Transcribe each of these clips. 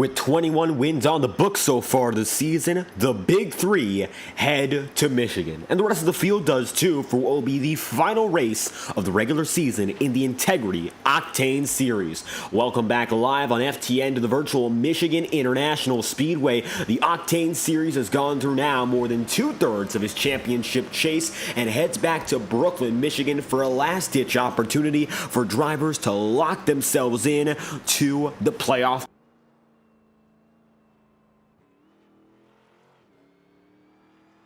With 21 wins on the book so far this season, the Big Three head to Michigan. And the rest of the field does too for what will be the final race of the regular season in the Integrity OCTANE Series. Welcome back live on FTN to the virtual Michigan International Speedway. The OCTANE Series has gone through now more than 2/3 of his championship chase and heads back to Brooklyn, Michigan for a last-ditch opportunity for drivers to lock themselves in to the playoff.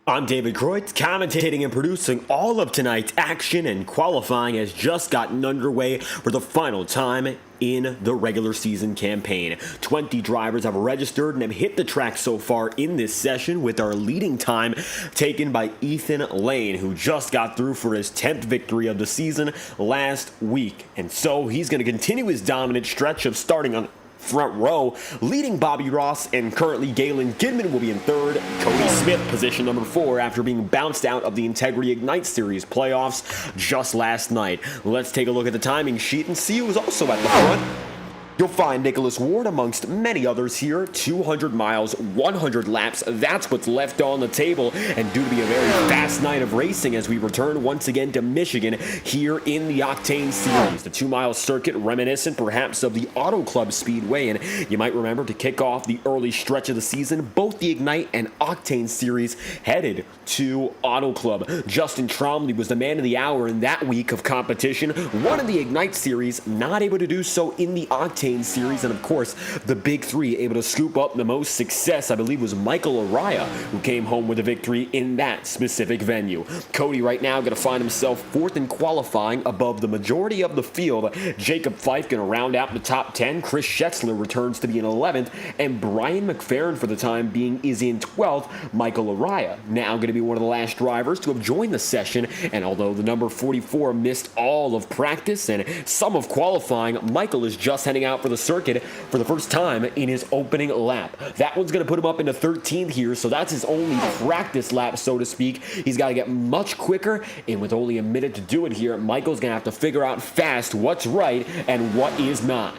I'm David Kreutz, commentating and producing all of tonight's action, and qualifying has just gotten underway for the final time in the regular season campaign. 20 drivers have registered and have hit the track so far in this session, with our leading time taken by Ethan Lane, who just got through for his 10th victory of the season last week. And so he's going to continue his dominant stretch of starting on front row, leading Bobby Ross, and currently Galen Gidman will be in third. Cody Smith, position number 4, after being bounced out of the Integrity Ignite Series playoffs just last night. Let's take a look at the timing sheet and see who's also at the front. You'll find Nicholas Ward amongst many others here. 200 miles, 100 laps. That's what's left on the table, and due to be a very fast night of racing as we return once again to Michigan here in the OCTANE Series. The 2-mile circuit reminiscent perhaps of the Auto Club Speedway, and you might remember to kick off the early stretch of the season, both the Ignite and OCTANE Series headed to Auto Club. Justin Trombley was the man of the hour in that week of competition. Won in the Ignite Series, not able to do so in the OCTANE Series, and of course the Big Three able to scoop up the most success, I believe, was Michael Araya, who came home with a victory in that specific venue. Cody right now going to find himself 4th in qualifying above the majority of the field. Jacob Fife going to round out the top 10. Chris Schetzler returns to be in 11th, and Brian McFerrin for the time being is in 12th. Michael Araya now going to be one of the last drivers to have joined the session, and although the number 44 missed all of practice and some of qualifying, Michael is just heading out for the circuit for the first time in his opening lap. That one's going to put him up into 13th here, so that's his only practice lap, so to speak. He's got to get much quicker, and with only a minute to do it here, Michael's going to have to figure out fast what's right and what is not.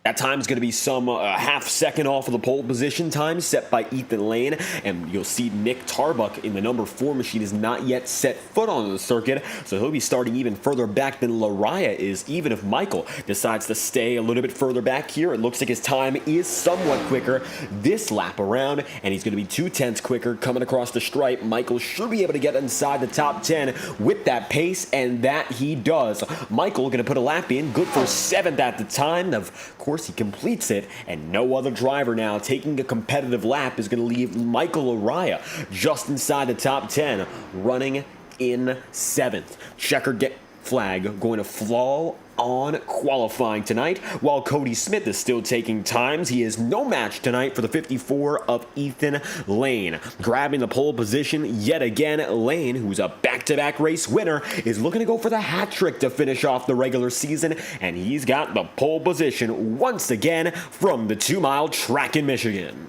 That time's going to be some half second off of the pole position time set by Ethan Lane, and you'll see Nick Tarbuck in the number 4 machine is not yet set foot on the circuit, so he'll be starting even further back than Laraya is, even if Michael decides to stay a little bit further back here. It looks like his time is somewhat quicker this lap around, and he's going to be 2/10 quicker coming across the stripe. Michael should be able to get inside the top 10 with that pace, and that he does. Michael going to put a lap in, good for 7th at the time. Of course, he completes it, and no other driver now taking a competitive lap is going to leave Michael Araya just inside the top 10, running in 7th. Checkered flag going to fall on qualifying tonight, while Cody Smith is still taking times. He is no match tonight for the 54 of Ethan Lane. Grabbing the pole position yet again, Lane, who's a back-to-back race winner, is looking to go for the hat trick to finish off the regular season, and he's got the pole position once again from the 2-mile track in Michigan.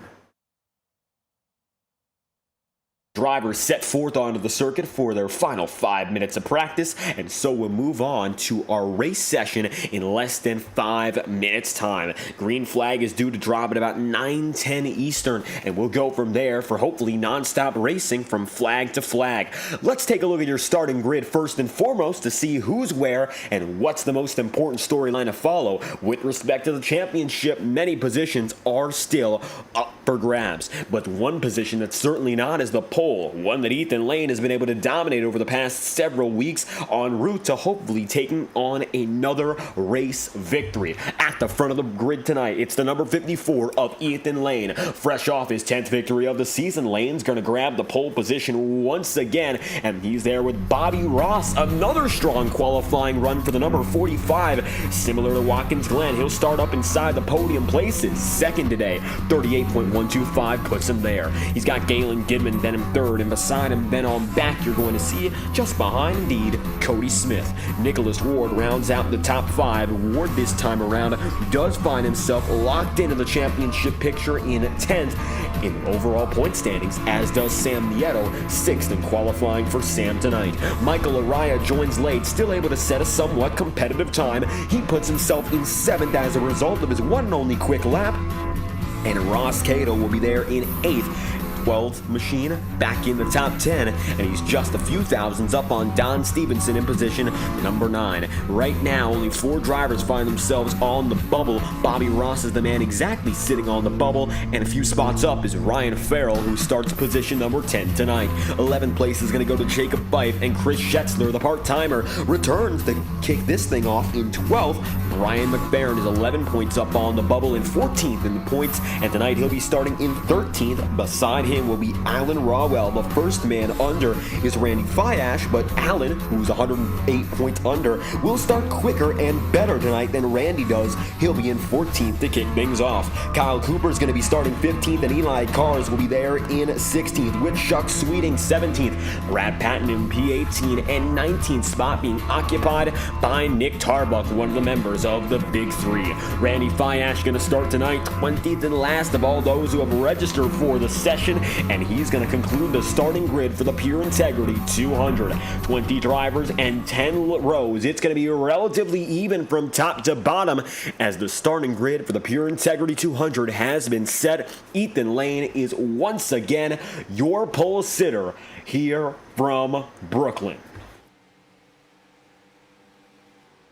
Drivers set forth onto the circuit for their final 5 minutes of practice, and so we'll move on to our race session in less than 5 minutes time. Green flag is due to drop at about 9:10 Eastern, and we'll go from there for hopefully non-stop racing from flag to flag. Let's take a look at your starting grid first and foremost to see who's where and what's the most important storyline to follow. With respect to the championship, many positions are still up for grabs, but one position that's certainly not is the pole, one that Ethan Lane has been able to dominate over the past several weeks, en route to hopefully taking on another race victory. At the front of the grid tonight, it's the number 54 of Ethan Lane. Fresh off his 10th victory of the season, Lane's going to grab the pole position once again, and he's there with Bobby Ross. Another strong qualifying run for the number 45. Similar to Watkins Glen, he'll start up inside the podium places. Second today, 38.125 puts him there. He's got Galen Gidman then third, and beside him, then on back, you're going to see just behind, indeed, Cody Smith. Nicholas Ward rounds out the top 5. Ward this time around does find himself locked into the championship picture in 10th in the overall point standings, as does Sam Nieto, 6th in qualifying for Sam tonight. Michael Araya joins late, still able to set a somewhat competitive time. He puts himself in 7th as a result of his one and only quick lap, and Ross Cato will be there in 8th. 12th machine back in the top 10, and he's just a few thousands up on Don Stevenson in position number 9. Right now, only 4 drivers find themselves on the bubble. Bobby Ross is the man exactly sitting on the bubble, and a few spots up is Ryan Farrell, who starts position number 10 tonight. 11th place is going to go to Jacob Fife, and Chris Schetzler, the part-timer, returns to kick this thing off in 12th. Brian McFerrin is 11 points up on the bubble and 14th in the points, and tonight he'll be starting in 13th. Beside him will be Alan Rawell. The first man under is Randy Fiash, but Alan, who's 108 points under, will start quicker and better tonight than Randy does. He'll be in 14th to kick things off. Kyle Cooper's going to be starting 15th, and Eli Cars will be there in 16th, with Chuck Sweeting 17th. Brad Patton in P18 and 19th spot being occupied by Nick Tarbuck, one of the members of the Big Three. Randy Fiash going to start tonight 20th and last of all those who have registered for the session, and he's going to conclude the starting grid for the Pure Integrity 200. 20 drivers and 10 rows. It's going to be relatively even from top to bottom as the starting grid for the Pure Integrity 200 has been set. Ethan Lane is once again your pole sitter here from Brooklyn.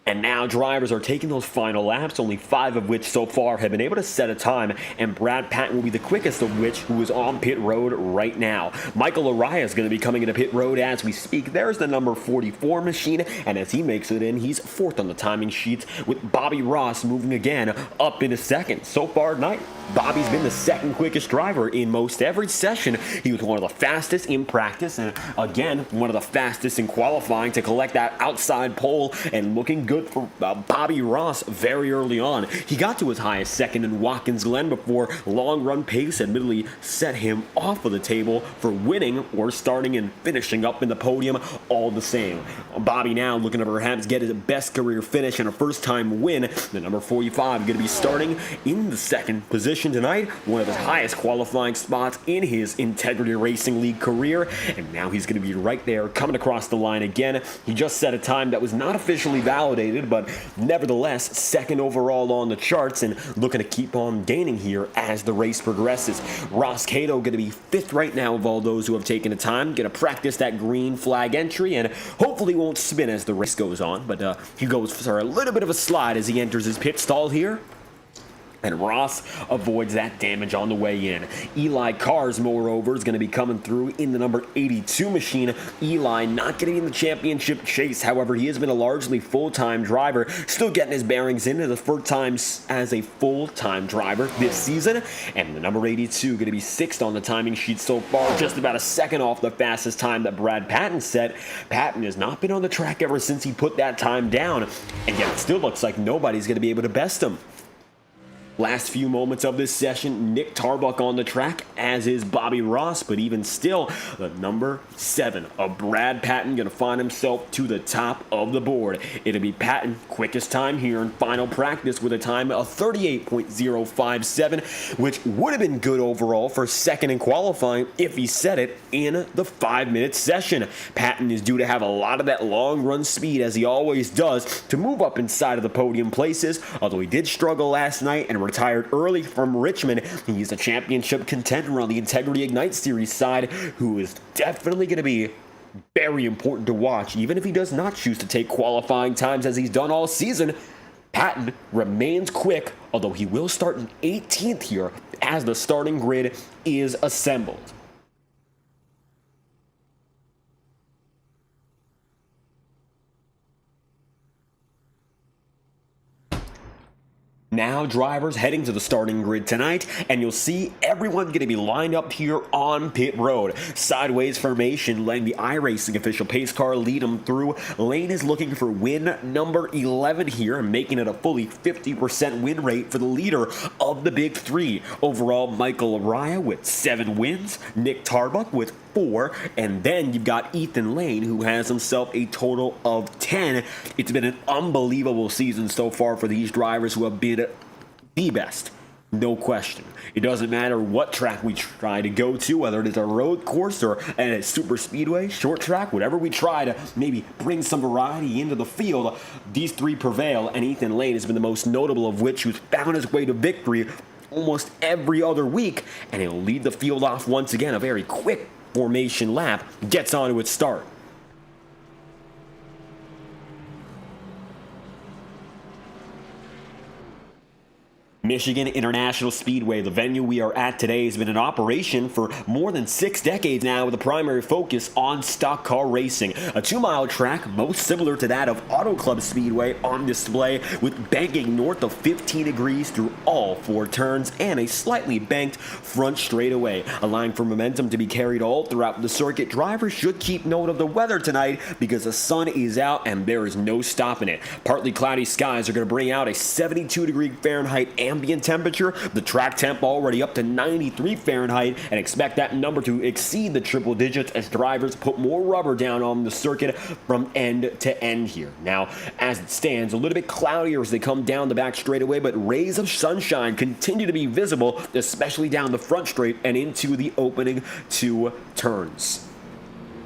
And now drivers are taking those final laps, only 5 of which so far have been able to set a time, and Brad Patton will be the quickest of which, who is on pit road right now. Michael Araya is going to be coming into pit road as we speak. There's the number 44 machine, and as he makes it in, he's 4th on the timing sheets, with Bobby Ross moving again up into 2nd. So far tonight, Bobby's been the 2nd quickest driver in most every session. He was one of the fastest in practice, and again, one of the fastest in qualifying to collect that outside pole, and looking good for Bobby Ross very early on. He got to his highest 2nd in Watkins Glen before long run pace admittedly set him off of the table for winning or starting and finishing up in the podium all the same. Bobby now looking to perhaps get his best career finish and a first time win. The number 45 going to be starting in the 2nd position tonight, one of his highest qualifying spots in his Integrity Racing League career, and now he's going to be right there coming across the line again. He just set a time that was not officially validated, but nevertheless 2nd overall on the charts, and looking to keep on gaining here as the race progresses. Ross Cato going to be 5th right now of all those who have taken the time. Going to practice that green flag entry, and hopefully won't spin as the race goes on, but he goes for a little bit of a slide as he enters his pit stall here. And Ross avoids that damage on the way in. Eli Cars, moreover, is going to be coming through in the number 82 machine. Eli not getting in the championship chase. However, he has been a largely full-time driver, still getting his bearings in as a full-time driver this season. And the number 82 going to be 6th on the timing sheet so far, just about a 2nd off the fastest time that Brad Patton set. Patton has not been on the track ever since he put that time down, and yet it still looks like nobody's going to be able to best him. Last few moments of this session, Nick Tarbuck on the track, as is Bobby Ross, but even still, the number 7 of Brad Patton going to find himself to the top of the board. It'll be Patton, quickest time here in final practice with a time of 38.057, which would have been good overall for 2nd in qualifying if he set it in the 5-minute session. Patton is due to have a lot of that long run speed, as he always does, to move up inside of the podium places, although he did struggle last night and retired early from Richmond. He's a championship contender on the Integrity Ignite Series side, who is definitely going to be very important to watch, even if he does not choose to take qualifying times as he's done all season. Patton remains quick, although he will start in 18th here as the starting grid is assembled. Now drivers heading to the starting grid tonight, and you'll see everyone going to be lined up here on pit road. Sideways formation, letting the iRacing official pace car lead them through. Lane is looking for win number 11 here, making it a fully 50% win rate for the leader of the Big Three. Overall, Michael Araya with 7 wins, Nick Tarbuck with 4, and then you've got Ethan Lane, who has himself a total of 10. It's been an unbelievable season so far for these drivers who have been the best. No question. It doesn't matter what track we try to go to, whether it is a road course or a super speedway, short track, whatever we try to maybe bring some variety into the field, these three prevail, and Ethan Lane has been the most notable of which, who's found his way to victory almost every other week, and he'll lead the field off once again. A very quick formation lap gets onto its start. Michigan International Speedway, the venue we are at today, has been in operation for more than 6 decades now, with a primary focus on stock car racing. A 2-mile track, most similar to that of Auto Club Speedway, on display, with banking north of 15 degrees through all 4 turns and a slightly banked front straightaway, allowing for momentum to be carried all throughout the circuit. Drivers should keep note of the weather tonight because the sun is out and there is no stopping it. Partly cloudy skies are going to bring out a 72-degree Fahrenheit ambient temperature, the track temp already up to 93 Fahrenheit, and expect that number to exceed the triple digits as drivers put more rubber down on the circuit from end to end here. Now, as it stands, a little bit cloudier as they come down the back straightaway, but rays of sunshine continue to be visible, especially down the front straight and into the opening 2 turns.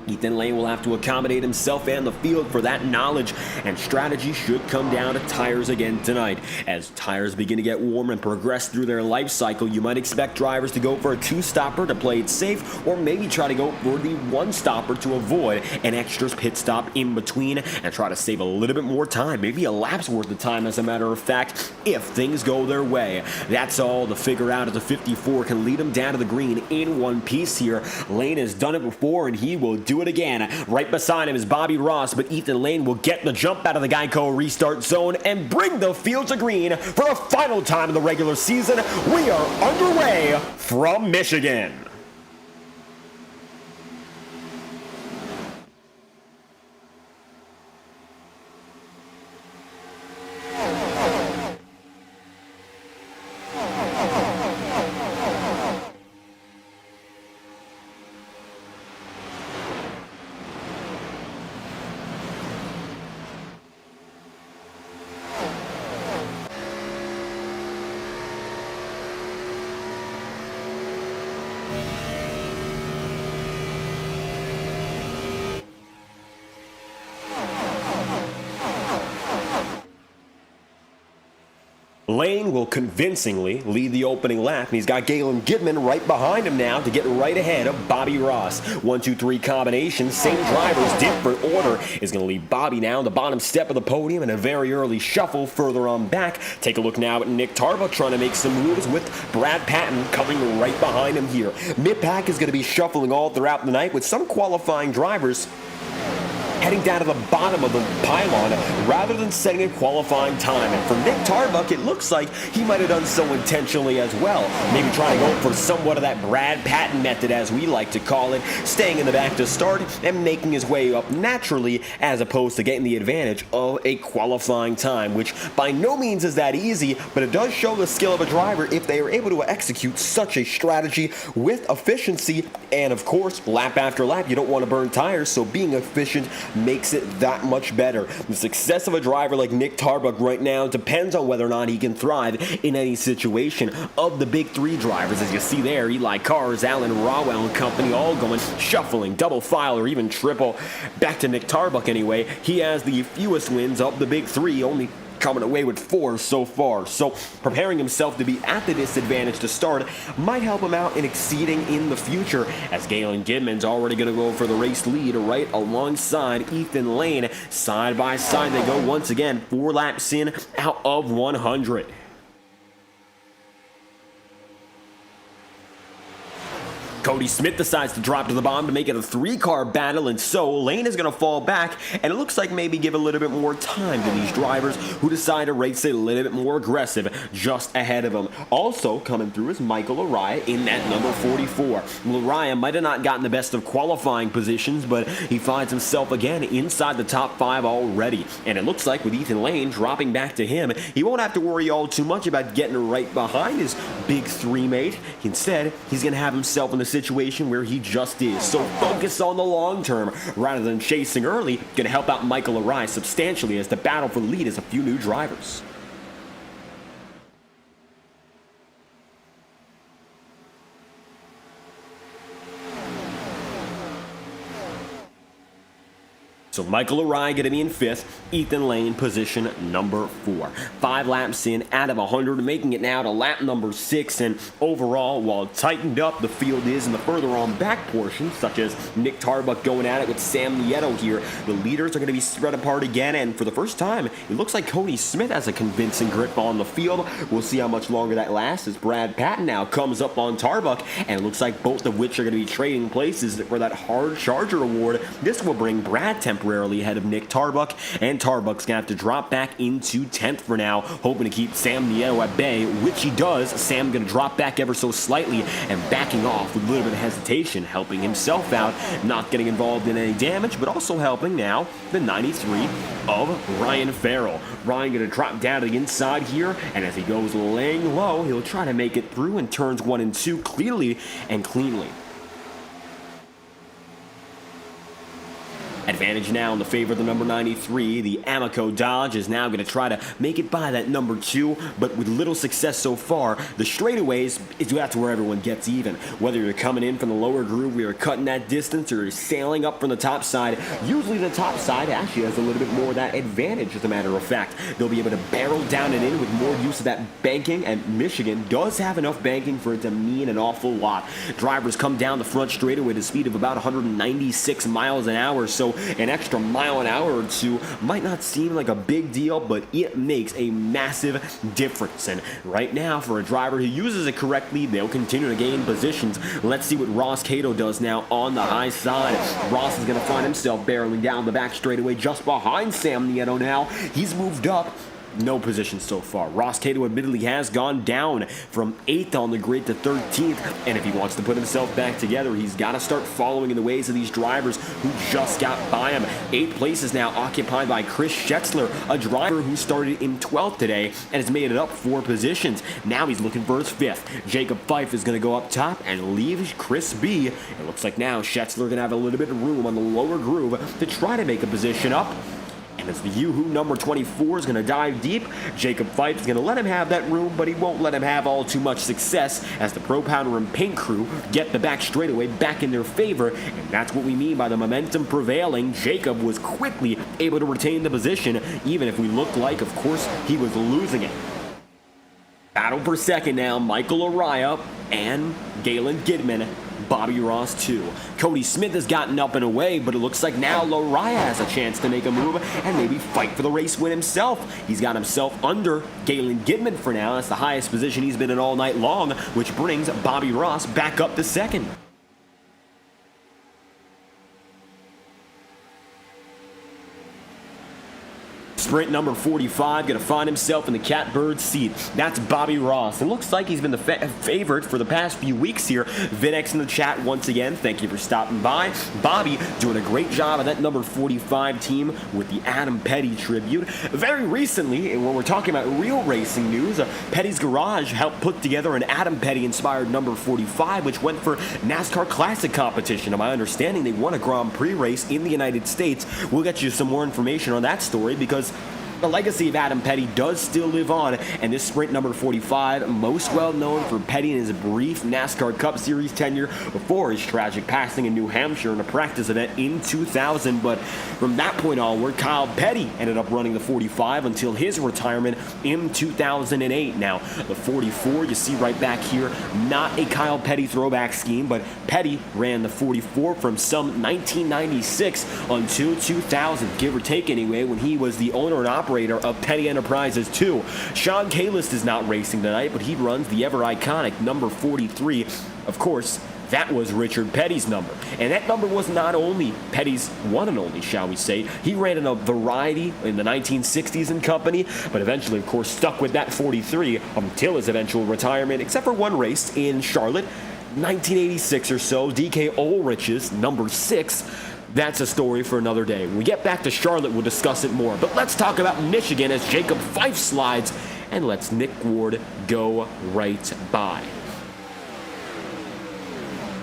Ethan Lane will have to accommodate himself and the field for that knowledge, and strategy should come down to tires again tonight. As tires begin to get warm and progress through their life cycle, you might expect drivers to go for a 2-stopper to play it safe, or maybe try to go for the 1-stopper to avoid an extra pit stop in between and try to save a little bit more time, maybe a lap's worth of time as a matter of fact, if things go their way. That's all to figure out as the 54 can lead him down to the green in one piece here. Lane has done it before and he will do it again. Right beside him is Bobby Ross, but Ethan Lane will get the jump out of the Geico restart zone and bring the field to green for the final time of the regular season. We are underway from Michigan. Lane will convincingly lead the opening lap, and he's got Galen Gidman right behind him now to get right ahead of Bobby Ross. 1-2-3 combination, same drivers, different order, is going to leave Bobby now on the bottom step of the podium in a very early shuffle further on back. Take a look now at Nick Tarbuck trying to make some moves with Brad Patton coming right behind him here. Mid-pack is going to be shuffling all throughout the night with some qualifying drivers heading down to the bottom of the pylon rather than setting a qualifying time. And for Nick Tarbuck, it looks like he might have done so intentionally as well. Maybe trying to go for somewhat of that Brad Patton method, as we like to call it, staying in the back to start and making his way up naturally as opposed to getting the advantage of a qualifying time, which by no means is that easy, but it does show the skill of a driver if they are able to execute such a strategy with efficiency. And of course, lap after lap, you don't want to burn tires, so being efficient makes it that much better. The success of a driver like Nick Tarbuck right now depends on whether or not he can thrive in any situation. Of the big 3 drivers, as you see there, Eli Cars, Alan Rawell and company all going shuffling, double file, or even triple. Back to Nick Tarbuck anyway, he has the fewest wins of the big 3, only coming away with 4 so far. So preparing himself to be at the disadvantage to start might help him out in exceeding in the future, as Galen Gidman's already going to go for the race lead right alongside Ethan Lane. Side by side they go once again, 4 laps in out of 100. Cody Smith decides to drop to the bottom to make it a 3-car battle, and so Lane is going to fall back, and it looks like maybe give a little bit more time to these drivers who decide to race a little bit more aggressive just ahead of him. Also coming through is Michael Araya in that number 44. Araya might have not gotten the best of qualifying positions, but he finds himself again inside the top 5 already, and it looks like with Ethan Lane dropping back to him, he won't have to worry all too much about getting right behind his big three mate. Instead, he's going to have himself in the situation where he just is. So focus on the long term rather than chasing early. Going to help out Michael Arai substantially as the battle for the lead is a few new drivers. So Michael Arai going to be in 5th, Ethan Lane position number 4. 5 laps in out of 100, making it now to lap number 6. And overall, while tightened up the field is in the further on back portion, such as Nick Tarbuck going at it with Sam Nieto here, the leaders are going to be spread apart again. And for the first time, it looks like Cody Smith has a convincing grip on the field. We'll see how much longer that lasts as Brad Patton now comes up on Tarbuck. And it looks like both of which are going to be trading places for that hard charger award. This will bring Brad temporarily ahead of Nick Tarbuck, and Tarbuck's going to have to drop back into 10th for now, hoping to keep Sam Nieto at bay, which he does. Sam going to drop back ever so slightly and backing off with a little bit of hesitation, helping himself out, not getting involved in any damage, but also helping now the 93 of Ryan Farrell. Ryan going to drop down to the inside here, and as he goes laying low, he'll try to make it through in turns 1 and 2 clearly and cleanly. Advantage now in the favor of the number 93. The Amoco Dodge is now going to try to make it by that number 2, but with little success so far. The straightaways is that's where everyone gets even. Whether you're coming in from the lower groove, we are cutting that distance, or you're sailing up from the top side. Usually the top side actually has a little bit more of that advantage, as a matter of fact. They'll be able to barrel down and in with more use of that banking, and Michigan does have enough banking for it to mean an awful lot. Drivers come down the front straightaway at a speed of about 196 miles an hour, so an extra mile an hour or two might not seem like a big deal, but it makes a massive difference. And right now, for a driver who uses it correctly, they'll continue to gain positions. Let's see what Ross Cato does now on the high side. Ross is going to find himself barreling down the back straightaway just behind Sam Nieto now. He's moved up. No position so far. Ross Cato admittedly has gone down from 8th on the grid to 13th, and if he wants to put himself back together, he's got to start following in the ways of these drivers who just got by him. 8 places now occupied by Chris Schetzler, a driver who started in 12th today and has made it up 4 positions. Now he's looking for his 5th. Jacob Fife is going to go up top and leave Chris B. It looks like now Schetzler going to have a little bit of room on the lower groove to try to make a position up. And as the Yoo-Hoo number 24 is going to dive deep, Jacob Fife is going to let him have that room, but he won't let him have all too much success as the Pro Powder and Paint crew get the back straightaway back in their favor, and that's what we mean by the momentum prevailing. Jacob was quickly able to retain the position, even if we looked like, of course, he was losing it. Battle for second now, Michael Araya and Galen Gidman. Bobby Ross 2. Cody Smith has gotten up and away, but it looks like now Lariah has a chance to make a move and maybe fight for the race win himself. He's got himself under Galen Gidman for now. That's the highest position he's been in all night long, which brings Bobby Ross back up to second. Sprint number 45 going to find himself in the catbird seat. That's Bobby Ross. It looks like he's been the favorite for the past few weeks here. Vinex in the chat once again. Thank you for stopping by. Bobby doing a great job of that number 45 team with the Adam Petty tribute. Very recently, when we're talking about real racing news, Petty's Garage helped put together an Adam Petty inspired number 45, which went for NASCAR Classic competition. To my understanding, they won a Grand Prix race in the United States. We'll get you some more information on that story because the legacy of Adam Petty does still live on, and this Sprint number 45, most well known for Petty and his brief NASCAR Cup Series tenure before his tragic passing in New Hampshire in a practice event in 2000. But from that point onward, Kyle Petty ended up running the 45 until his retirement in 2008. Now, the 44 you see right back here, not a Kyle Petty throwback scheme, but Petty ran the 44 from some 1996 until 2000, give or take anyway, when he was the owner and operator of Petty Enterprises 2. Sean Kalis is not racing tonight, but he runs the ever-iconic number 43. Of course, that was Richard Petty's number. And that number was not only Petty's one and only, shall we say. He ran in a variety in the 1960s and company, but eventually, of course, stuck with that 43 until his eventual retirement, except for one race in Charlotte, 1986 or so, DK Ulrich's number 6. That's a story for another day. When we get back to Charlotte, we'll discuss it more. But let's talk about Michigan as Jacob Fife slides and lets Nick Ward go right by.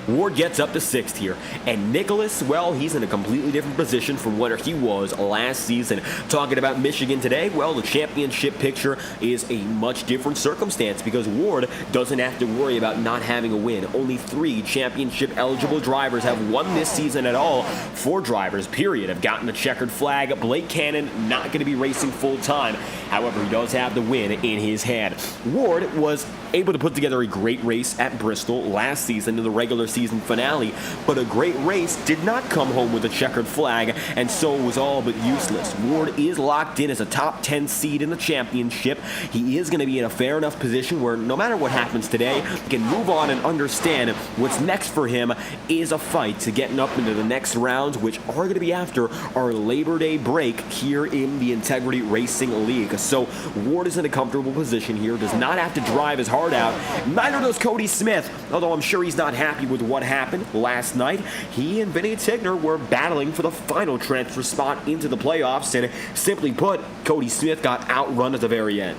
Ward gets up to 6th here, and Nicholas, well, he's in a completely different position from where he was last season. Talking about Michigan today, well, the championship picture is a much different circumstance because Ward doesn't have to worry about not having a win. Only 3 championship-eligible drivers have won this season at all. 4 drivers, period, have gotten the checkered flag. Blake Cannon not going to be racing full-time. However, he does have the win in his hand. Ward was able to put together a great race at Bristol last season in the regular season finale, but a great race did not come home with a checkered flag, and so it was all but useless. Ward is locked in as a top 10 seed in the championship. He is going to be in a fair enough position where no matter what happens today, he can move on and understand what's next for him is a fight to getting up into the next rounds, which are going to be after our Labor Day break here in the Integrity Racing League. So Ward is in a comfortable position here, does not have to drive his heart out. Neither does Cody Smith, although I'm sure he's not happy with what happened last night. He and Vinny Tigner were battling for the final transfer spot into the playoffs, and simply put, Cody Smith got outrun at the very end.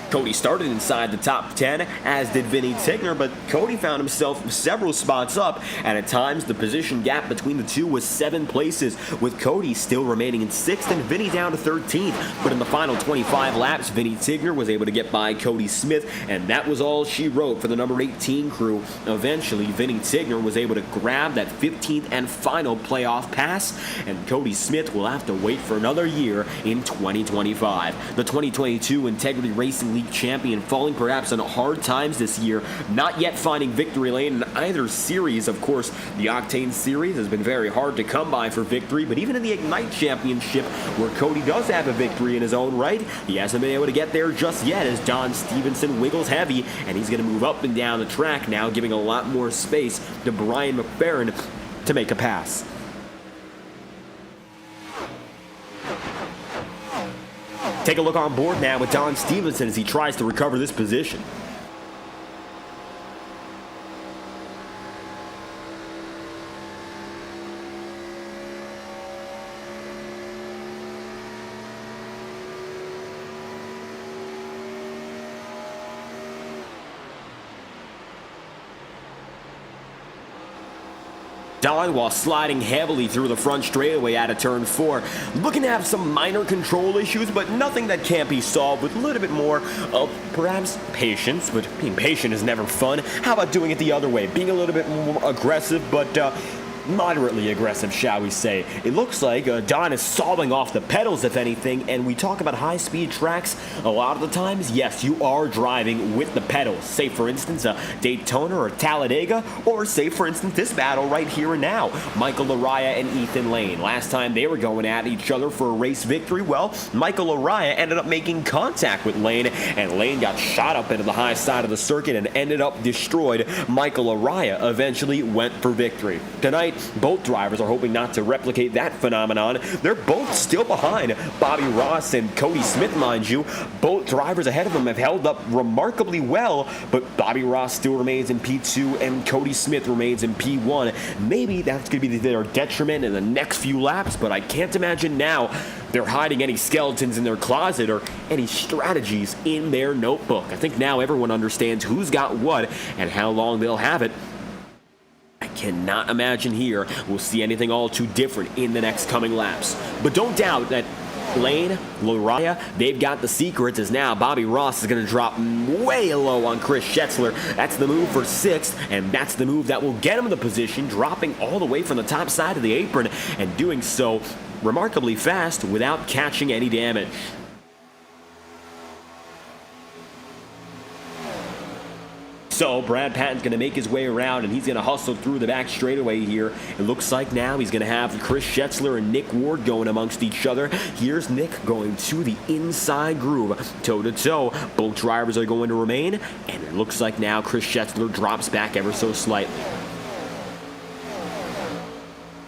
Cody started inside the top 10, as did Vinny Tigner, but Cody found himself several spots up, and at times the position gap between the two was 7 places, with Cody still remaining in 6th and Vinny down to 13th. But in the final 25 laps, Vinny Tigner was able to get by Cody Smith, and that was all she wrote for the number 18 crew. Eventually, Vinny Tigner was able to grab that 15th and final playoff pass, and Cody Smith will have to wait for another year in 2025. The 2022 Integrity Racing League champion falling perhaps on hard times this year, not yet finding victory lane in either series. Of course, the Octane Series has been very hard to come by for victory, but even in the Ignite Championship, where Cody does have a victory in his own right, he hasn't been able to get there just yet as Don Stevenson wiggles heavy, and he's going to move up and down the track now, giving a lot more space to Brian McFerrin to make a pass. Take a look on board now with Don Stevenson as he tries to recover this position. Don, while sliding heavily through the front straightaway out of turn 4, looking to have some minor control issues, but nothing that can't be solved with a little bit more of perhaps patience. But being patient is never fun. How about doing it the other way, being a little bit more aggressive, but moderately aggressive, shall we say. It looks like Don is sawing off the pedals, if anything, and we talk about high-speed tracks. A lot of the times, yes, you are driving with the pedals. Say, for instance, Daytona or Talladega, or say, for instance, this battle right here and now, Michael Araya and Ethan Lane. Last time they were going at each other for a race victory, well, Michael Araya ended up making contact with Lane, and Lane got shot up into the high side of the circuit and ended up destroyed. Michael Araya eventually went for victory. Tonight, both drivers are hoping not to replicate that phenomenon. They're both still behind Bobby Ross and Cody Smith, mind you. Both drivers ahead of them have held up remarkably well, but Bobby Ross still remains in P2 and Cody Smith remains in P1. Maybe that's going to be their detriment in the next few laps, but I can't imagine now they're hiding any skeletons in their closet or any strategies in their notebook. I think now everyone understands who's got what and how long they'll have it. I cannot imagine here we'll see anything all too different in the next coming laps. But don't doubt that Lane, Laraya, they've got the secrets, as now Bobby Ross is going to drop way low on Chris Schetzler. That's the move for 6th, and that's the move that will get him in the position, dropping all the way from the top side of the apron, and doing so remarkably fast without catching any damage. So Brad Patton's going to make his way around, and he's going to hustle through the back straightaway here. It looks like now he's going to have Chris Schetzler and Nick Ward going amongst each other. Here's Nick going to the inside groove, toe-to-toe. Both drivers are going to remain, and it looks like now Chris Schetzler drops back ever so slightly.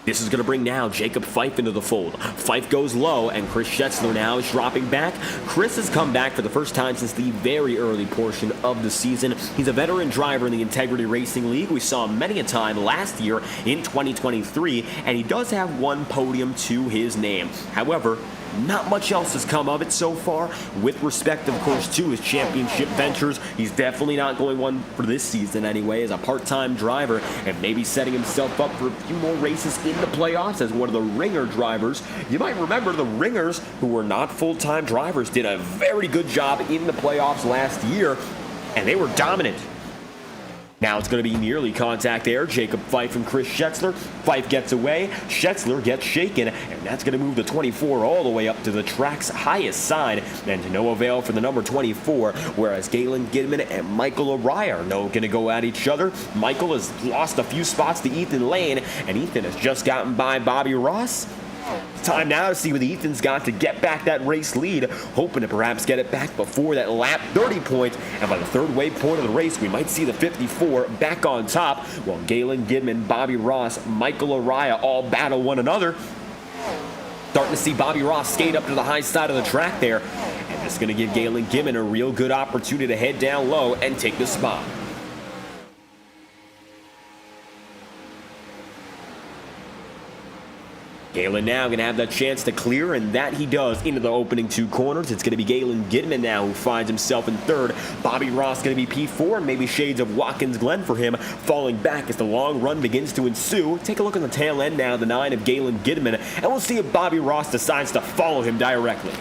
This is going to bring now Jacob Fife into the fold. Fife goes low, and Chris Schetzler now is dropping back. Chris has come back for the first time since the very early portion of the season. He's a veteran driver in the Integrity Racing League. We saw him many a time last year in 2023, and he does have one podium to his name. However, not much else has come of it so far. With respect, of course, to his championship ventures, he's definitely not going one for this season anyway as a part-time driver, and maybe setting himself up for a few more races in the playoffs as one of the ringer drivers. You might remember the ringers, who were not full-time drivers, did a very good job in the playoffs last year, and they were dominant. Now it's going to be nearly contact there. Jacob Fife and Chris Schetzler. Fife gets away. Schetzler gets shaken, and that's going to move the 24 all the way up to the track's highest side, and to no avail for the number 24, whereas Galen Gidman and Michael Araya are going to go at each other. Michael has lost a few spots to Ethan Lane, and Ethan has just gotten by Bobby Ross. Time now to see what Ethan's got to get back that race lead, hoping to perhaps get it back before that lap 30 point, and by the third waypoint of the race, we might see the 54 back on top, while Galen Gidman, Bobby Ross, Michael Araya all battle one another. Starting to see Bobby Ross skate up to the high side of the track there, and this is going to give Galen Gidman a real good opportunity to head down low and take the spot. Galen now going to have that chance to clear, and that he does into the opening two corners. It's going to be Galen Gidman now who finds himself in third. Bobby Ross going to be P4, and maybe shades of Watkins Glen for him, falling back as the long run begins to ensue. Take a look at the tail end now, the 9 of Galen Gidman, and we'll see if Bobby Ross decides to follow him directly.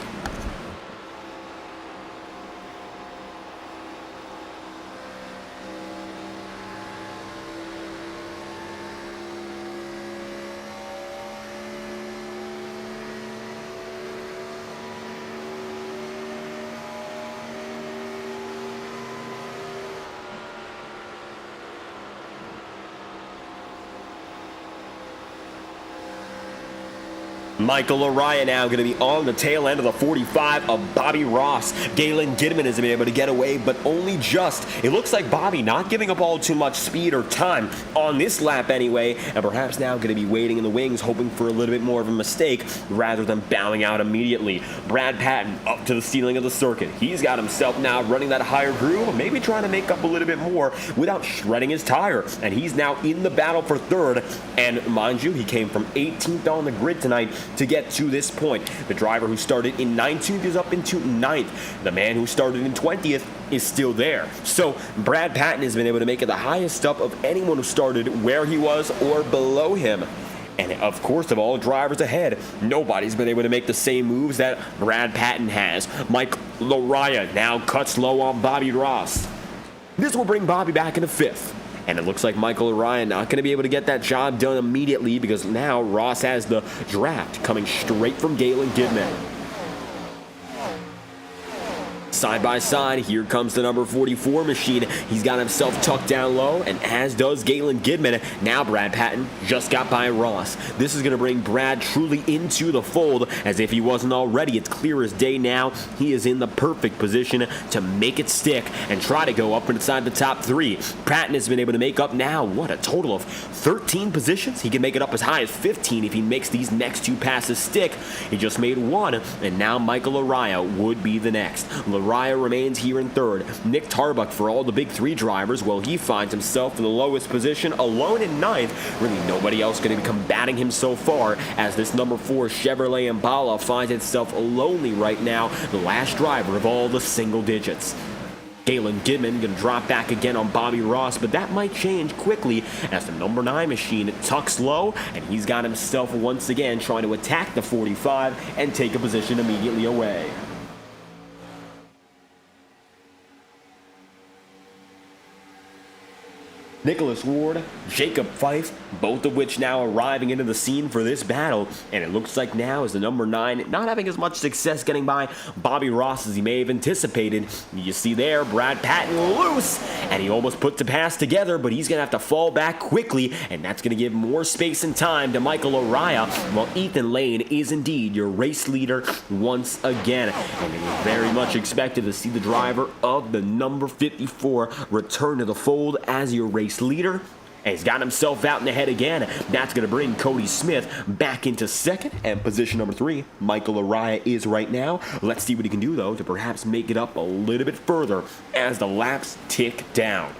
Michael Araya now going to be on the tail end of the 45 of Bobby Ross. Galen Gidman has been able to get away, but only just. It looks like Bobby not giving up all too much speed or time on this lap anyway, and perhaps now going to be waiting in the wings, hoping for a little bit more of a mistake rather than bowing out immediately. Brad Patton up to the ceiling of the circuit. He's got himself now running that higher groove, maybe trying to make up a little bit more without shredding his tire, and he's now in the battle for third. And mind you, he came from 18th on the grid tonight to get to this point. The driver who started in 19th is up into 9th. The man who started in 20th is still there. So Brad Patton has been able to make it the highest up of anyone who started where he was or below him. And of course, of all drivers ahead, nobody's been able to make the same moves that Brad Patton has. Mike Araya now cuts low on Bobby Ross. This will bring Bobby back into 5th. And it looks like Michael Araya not going to be able to get that job done immediately, because now Ross has the draft coming straight from Galen Gidman. Side by side, here comes the number 44 machine. He's got himself tucked down low, and as does Galen Gidman. Now Brad Patton just got by Ross. This is going to bring Brad truly into the fold, as if he wasn't already. It's clear as day now. He is in the perfect position to make it stick and try to go up inside the top 3. Patton has been able to make up now, what, a total of 13 positions? He can make it up as high as 15 if he makes these next 2 passes stick. He just made 1, and now Michael Araya would be the next. Araya remains here in 3rd. Nick Tarbuck for all the big 3 drivers, well, he finds himself in the lowest position, alone in 9th. Really nobody else going to be combating him so far, as this number 4 Chevrolet Impala finds itself lonely right now, the last driver of all the single digits. Galen Gidman going to drop back again on Bobby Ross, but that might change quickly as the number 9 machine tucks low, and he's got himself once again trying to attack the 45 and take a position immediately away. Nicholas Ward, Jacob Fife, both of which now arriving into the scene for this battle, and it looks like now is the number 9 not having as much success getting by Bobby Ross as he may have anticipated. You see there, Brad Patton loose, and he almost put the pass together, but he's going to have to fall back quickly, and that's going to give more space and time to Michael Araya, while Ethan Lane is indeed your race leader once again. And it was very much expected to see the driver of the number 54 return to the fold as your race leader. And he's got himself out in the head again. That's going to bring Cody Smith back into 2nd, and position number 3, Michael Araya is right now. Let's see what he can do, though, to perhaps make it up a little bit further as the laps tick down.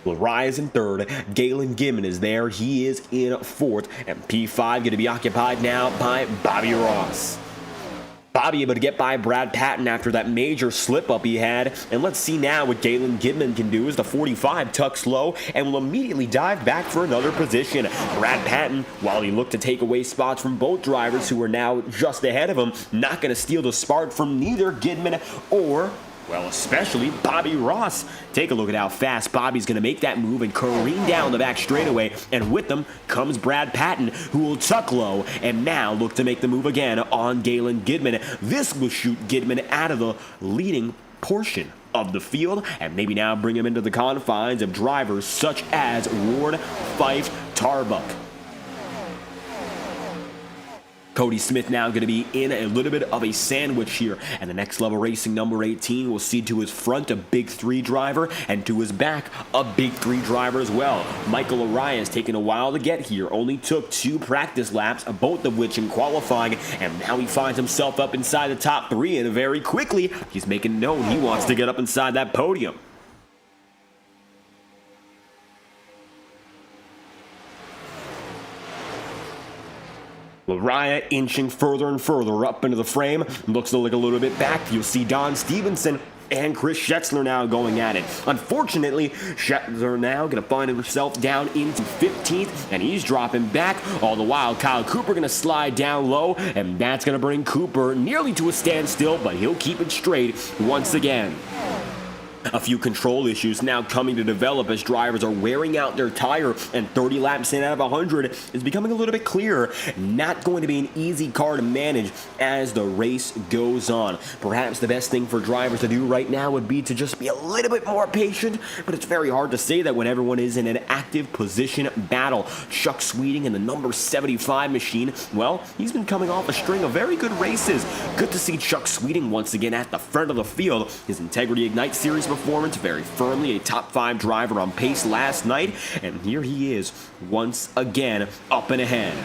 Lariah in third. Galen Gibbon is there. He is in fourth. And P5 going to be occupied now by Bobby Ross. Bobby able to get by Brad Patton after that major slip-up he had. And let's see now what Galen Gibbon can do as the 45 tucks low and will immediately dive back for another position. Brad Patton, while he looked to take away spots from both drivers who are now just ahead of him, not going to steal the spark from neither Gibbon or, well, especially Bobby Ross. Take a look at how fast Bobby's going to make that move and careen down the back straightaway. And with them comes Brad Patton, who will tuck low and now look to make the move again on Galen Gibbon. This will shoot Gibbon out of the leading portion of the field and maybe now bring him into the confines of drivers such as Ward, Fife, Tarbuck. Cody Smith now going to be in a little bit of a sandwich here, and the Next Level Racing number 18 will see to his front a Big 3 driver and to his back a Big 3 driver as well. Michael Arias taking a while to get here, only took 2 practice laps, both of which in qualifying, and now he finds himself up inside the top 3, and very quickly he's making known he wants to get up inside that podium. Lariah inching further and further up into the frame. Looks like a little bit back. You'll see Don Stevenson and Chris Schetzler now going at it. Unfortunately, Schetzler now going to find himself down into 15th, and he's dropping back. All the while, Kyle Cooper going to slide down low, and that's going to bring Cooper nearly to a standstill, but he'll keep it straight once again. A few control issues now coming to develop as drivers are wearing out their tire, and 30 laps in out of 100 is becoming a little bit clearer. Not going to be an easy car to manage as the race goes on. Perhaps the best thing for drivers to do right now would be to just be a little bit more patient, but it's very hard to say that when everyone is in an active position battle. Chuck Sweeting in the number 75 machine, well, he's been coming off a string of very good races. Good to see Chuck Sweeting once again at the front of the field. His Integrity Ignite Series performance very firmly a top 5 driver on pace last night, and here he is once again up and ahead.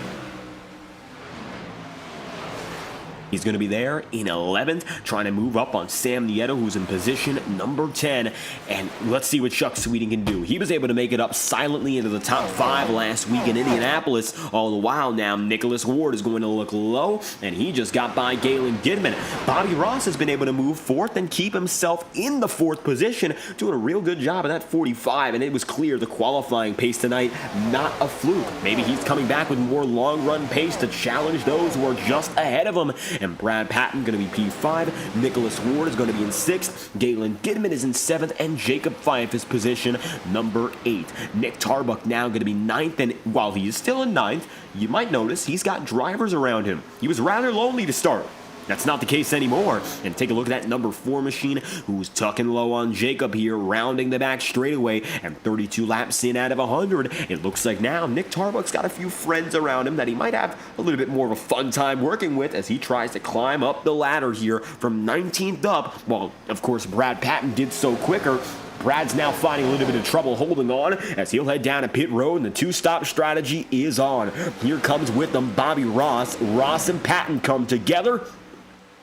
He's going to be there in 11th, trying to move up on Sam Nieto, who's in position number 10. And let's see what Chuck Sweeting can do. He was able to make it up silently into the top 5 last week in Indianapolis. All the while now, Nicholas Ward is going to look low, and he just got by Galen Gibbon. Bobby Ross has been able to move 4th and keep himself in the 4th position, doing a real good job of that 45. And it was clear the qualifying pace tonight, not a fluke. Maybe he's coming back with more long-run pace to challenge those who are just ahead of him. And Brad Patton going to be P5. Nicholas Ward is going to be in 6th. Galen Gibbon is in 7th. And Jacob Fife is position number 8. Nick Tarbuck now going to be 9th. And while he is still in 9th, you might notice he's got drivers around him. He was rather lonely to start. That's not the case anymore. And take a look at that number 4 machine who's tucking low on Jacob here, rounding the back straightaway, and 32 laps in out of 100. It looks like now Nick Tarbuck's got a few friends around him that he might have a little bit more of a fun time working with as he tries to climb up the ladder here from 19th up, while, of course, Brad Patton did so quicker. Brad's now finding a little bit of trouble holding on as he'll head down to pit road, and the 2-stop strategy is on. Here comes with them Bobby Ross. Ross and Patton come together,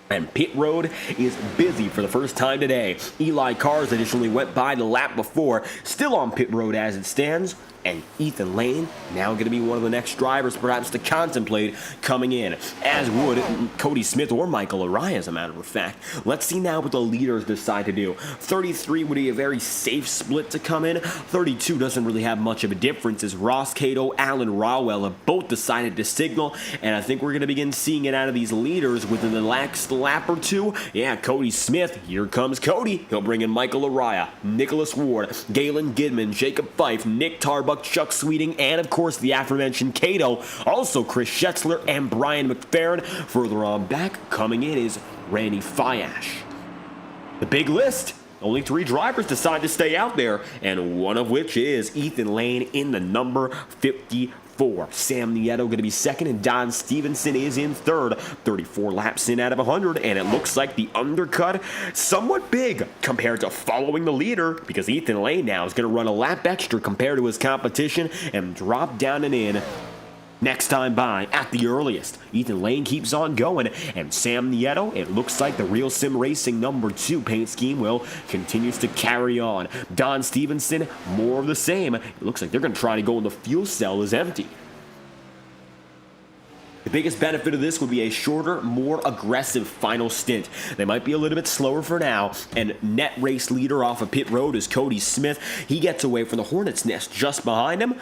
and pit road is busy for the first time today. Eli Cars additionally went by the lap before, still on pit road as it stands. And Ethan Lane now going to be one of the next drivers perhaps to contemplate coming in, as would Cody Smith or Michael Arias, as a matter of fact. Let's see now what the leaders decide to do. 33 would be a very safe split to come in. 32 doesn't really have much of a difference as Ross Cato, Alan Rawell have both decided to signal, and I think we're going to begin seeing it out of these leaders within the next lap or two. Yeah, Cody Smith, here comes Cody. He'll bring in Michael Arias, Nicholas Ward, Galen Gibbon, Jacob Fife, Nick Tarbuck, Chuck Sweeting, and of course the aforementioned Cato, also Chris Schetzler and Brian McFerrin. Further on back, coming in is Randy Fiash. The big list. Only 3 drivers decide to stay out there, and one of which is Ethan Lane in the number 54. Sam Nieto going to be 2nd, and Don Stevenson is in 3rd. 34 laps in out of 100, and it looks like the undercut somewhat big compared to following the leader, because Ethan Lane now is going to run a lap extra compared to his competition and drop down and in Next time by, at the earliest, Ethan Lane keeps on going, and Sam Nieto, it looks like the Real Sim Racing #2 paint scheme will continues to carry on. Don Stevenson, more of the same. It looks like they're going to try to go in the fuel cell is empty. The biggest benefit of this would be a shorter, more aggressive final stint. They might be a little bit slower for now, and net race leader off of pit road is Cody Smith. He gets away from the Hornet's Nest just behind him,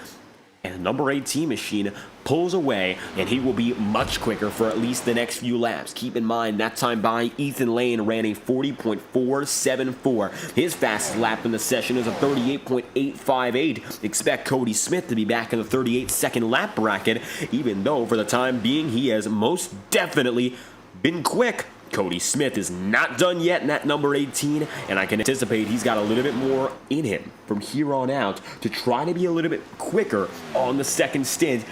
and the number 18 machine pulls away, and he will be much quicker for at least the next few laps. Keep in mind, that time by, Ethan Lane ran a 40.474. His fastest lap in the session is a 38.858. Expect Cody Smith to be back in the 38-second lap bracket, even though for the time being, he has most definitely been quick. Cody Smith is not done yet in that number 18, and I can anticipate he's got a little bit more in him from here on out to try to be a little bit quicker on the second stint.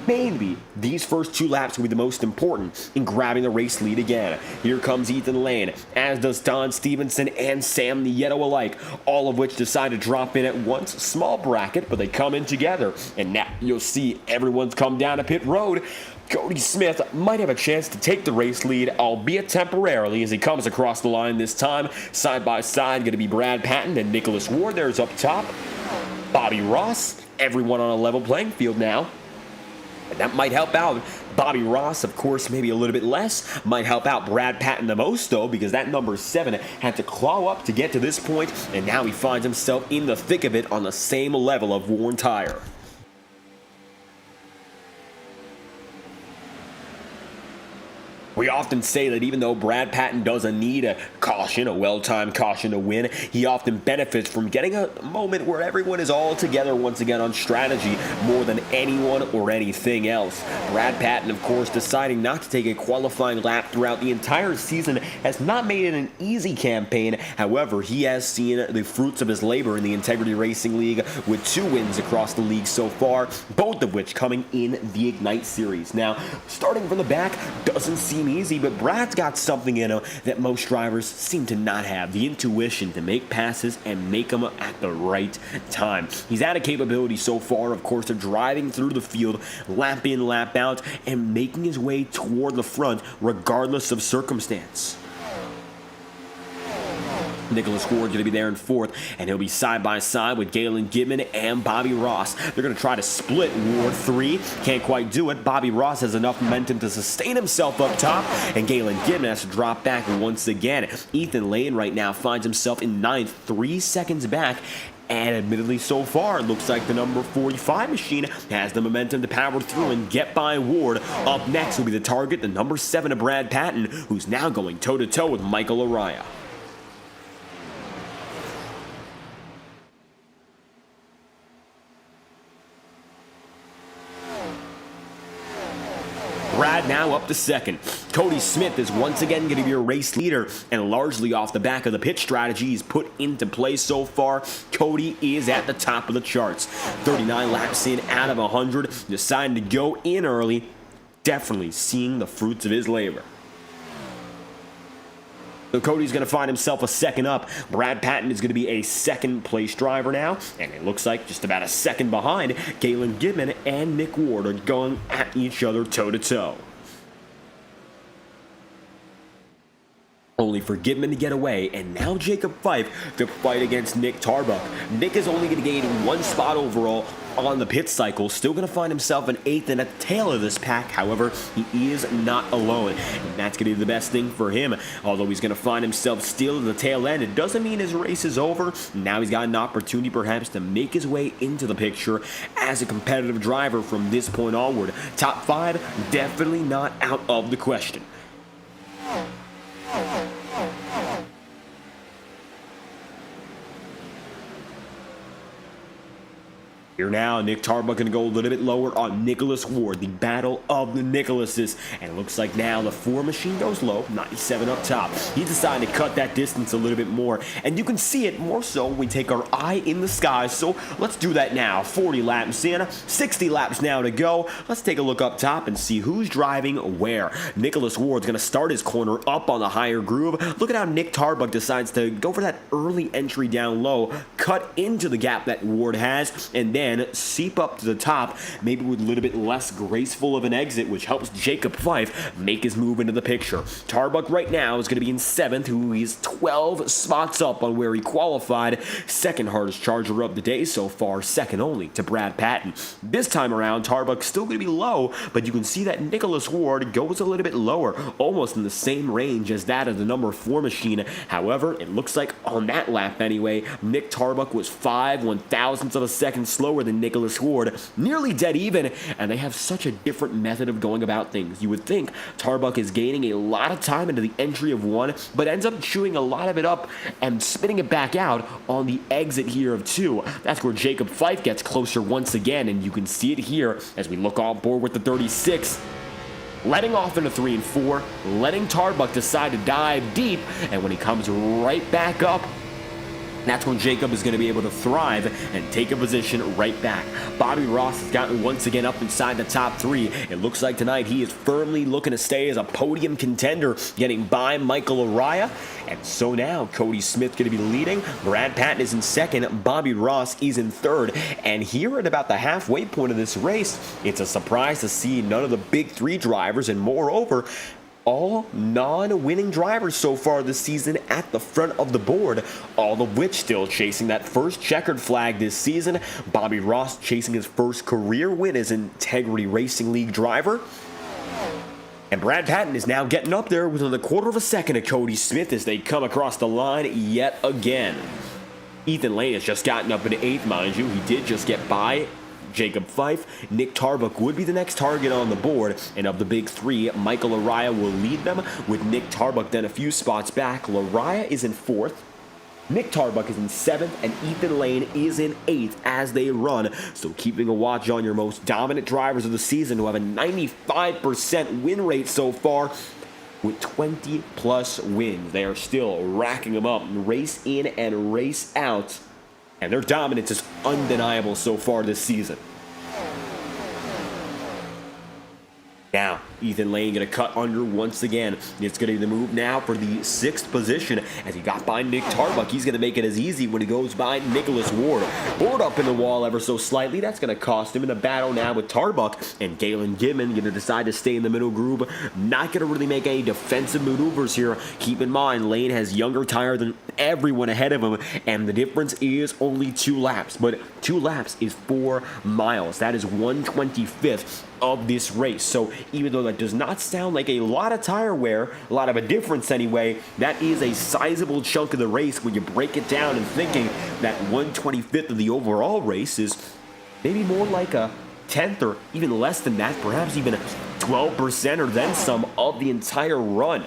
Maybe these first 2 laps will be the most important in grabbing the race lead again. Here comes Ethan Lane, as does Don Stevenson and Sam Nieto alike, all of which decide to drop in at once. Small bracket, but they come in together, and now you'll see everyone's come down to pit road. Cody Smith might have a chance to take the race lead, albeit temporarily, as he comes across the line this time. Side by side, going to be Brad Patton and Nicholas Ward. There's up top Bobby Ross. Everyone on a level playing field now. And that might help out Bobby Ross, of course, maybe a little bit less. Might help out Brad Patton the most, though, because that number 7 had to claw up to get to this point, and now he finds himself in the thick of it on the same level of worn tire. We often say that even though Brad Patton doesn't need a caution, a well-timed caution to win, he often benefits from getting a moment where everyone is all together once again on strategy more than anyone or anything else. Brad Patton, of course, deciding not to take a qualifying lap throughout the entire season has not made it an easy campaign. However, he has seen the fruits of his labor in the Integrity Racing League with 2 wins across the league so far, both of which coming in the Ignite Series. Now, starting from the back doesn't seem easy, but Brad's got something in him that most drivers seem to not have: the intuition to make passes and make them at the right time. He's had a capability so far, of course, of driving through the field, lap in, lap out, and making his way toward the front regardless of circumstance. Nicholas Ward going to be there in 4th, and he'll be side by side with Galen Gidman and Bobby Ross. They're going to try to split Ward 3. Can't quite do it. Bobby Ross has enough momentum to sustain himself up top, and Galen Gidman has to drop back once again. Ethan Lane right now finds himself in 9th, 3 seconds back. And admittedly, so far, it looks like the number 45 machine has the momentum to power through and get by Ward. Up next will be the target, the number 7 of Brad Patton, who's now going toe-to-toe with Michael Araya. Brad now up to 2nd. Cody Smith is once again going to be your race leader, and largely off the back of the pit strategy he's put into play so far, Cody is at the top of the charts. 39 laps in out of 100, deciding to go in early, definitely seeing the fruits of his labor. So Cody's going to find himself a 2nd up. Brad Patton is going to be a 2nd place driver now, and it looks like just about a 2nd behind. Galen Gidman and Nick Ward are going at each other toe-to-toe. Only for Gidman to get away, and now Jacob Fife to fight against Nick Tarbuck. Nick is only going to gain 1 spot overall on the pit cycle, still going to find himself an 8th and at the tail of this pack. However, he is not alone, and that's going to be the best thing for him. Although he's going to find himself still at the tail end, it doesn't mean his race is over. Now he's got an opportunity perhaps to make his way into the picture as a competitive driver from this point onward. Top 5, definitely not out of the question. Here now, Nick Tarbuck going to go a little bit lower on Nicholas Ward, the battle of the Nicholases. And it looks like now the 4 machine goes low, 97 up top. He decided to cut that distance a little bit more. And you can see it more so when we take our eye in the sky. So let's do that now. 40 laps in, 60 laps now to go. Let's take a look up top and see who's driving where. Nicholas Ward's going to start his corner up on the higher groove. Look at how Nick Tarbuck decides to go for that early entry down low, cut into the gap that Ward has, and then then seep up to the top, maybe with a little bit less graceful of an exit, which helps Jacob Fife make his move into the picture. Tarbuck right now is going to be in 7th, who is 12 spots up on where he qualified. Second hardest charger of the day so far, second only to Brad Patton. This time around, Tarbuck's still going to be low, but you can see that Nicholas Ward goes a little bit lower, almost in the same range as that of the number 4 machine. However, it looks like on that lap anyway, Nick Tarbuck was 5/1000ths of a second slower than Nicholas Ward, nearly dead even, and they have such a different method of going about things. You would think Tarbuck is gaining a lot of time into the entry of 1, but ends up chewing a lot of it up and spitting it back out on the exit here of 2. That's where Jacob Fife gets closer once again, and you can see it here as we look on board with the 36. Letting off into 3 and 4, letting Tarbuck decide to dive deep, and when he comes right back up, that's when Jacob is going to be able to thrive and take a position right back. Bobby Ross has gotten once again up inside the top 3. It looks like tonight he is firmly looking to stay as a podium contender, getting by Michael Araya. And so now Cody Smith going to be leading. Brad Patton is in 2nd. Bobby Ross is in 3rd. And here at about the halfway point of this race, it's a surprise to see none of the big 3 drivers, and moreover, all non-winning drivers so far this season at the front of the board, all of which still chasing that first checkered flag this season. Bobby Ross chasing his first career win as an Integrity Racing League driver. And Brad Patton is now getting up there within a quarter of a second of Cody Smith as they come across the line yet again. Ethan Lane has just gotten up into 8th, mind you. He did just get by Jacob Fife. Nick Tarbuck would be the next target on the board, and of the big 3, Michael Araya will lead them, with Nick Tarbuck then a few spots back. Araya is in 4th, Nick Tarbuck is in 7th, and Ethan Lane is in 8th as they run. So keeping a watch on your most dominant drivers of the season, who have a 95% win rate so far, with 20-plus wins. They are still racking them up, race in and race out. And their dominance is undeniable so far this season. Now, Ethan Lane going to cut under once again. It's going to be the move now for the 6th position as he got by Nick Tarbuck. He's going to make it as easy when he goes by Nicholas Ward. Ward up in the wall ever so slightly. That's going to cost him in a battle now with Tarbuck. And Galen Gibbon going to decide to stay in the middle groove. Not going to really make any defensive maneuvers here. Keep in mind, Lane has younger tire than everyone ahead of him, and the difference is only 2 laps. But 2 laps is 4 miles. That is 1/25th of this race. So even though that does not sound like a lot of tire wear, a lot of a difference anyway, that is a sizable chunk of the race when you break it down and thinking that 1/25th of the overall race is maybe more like a 10th or even less than that, perhaps even 12% or then some of the entire run.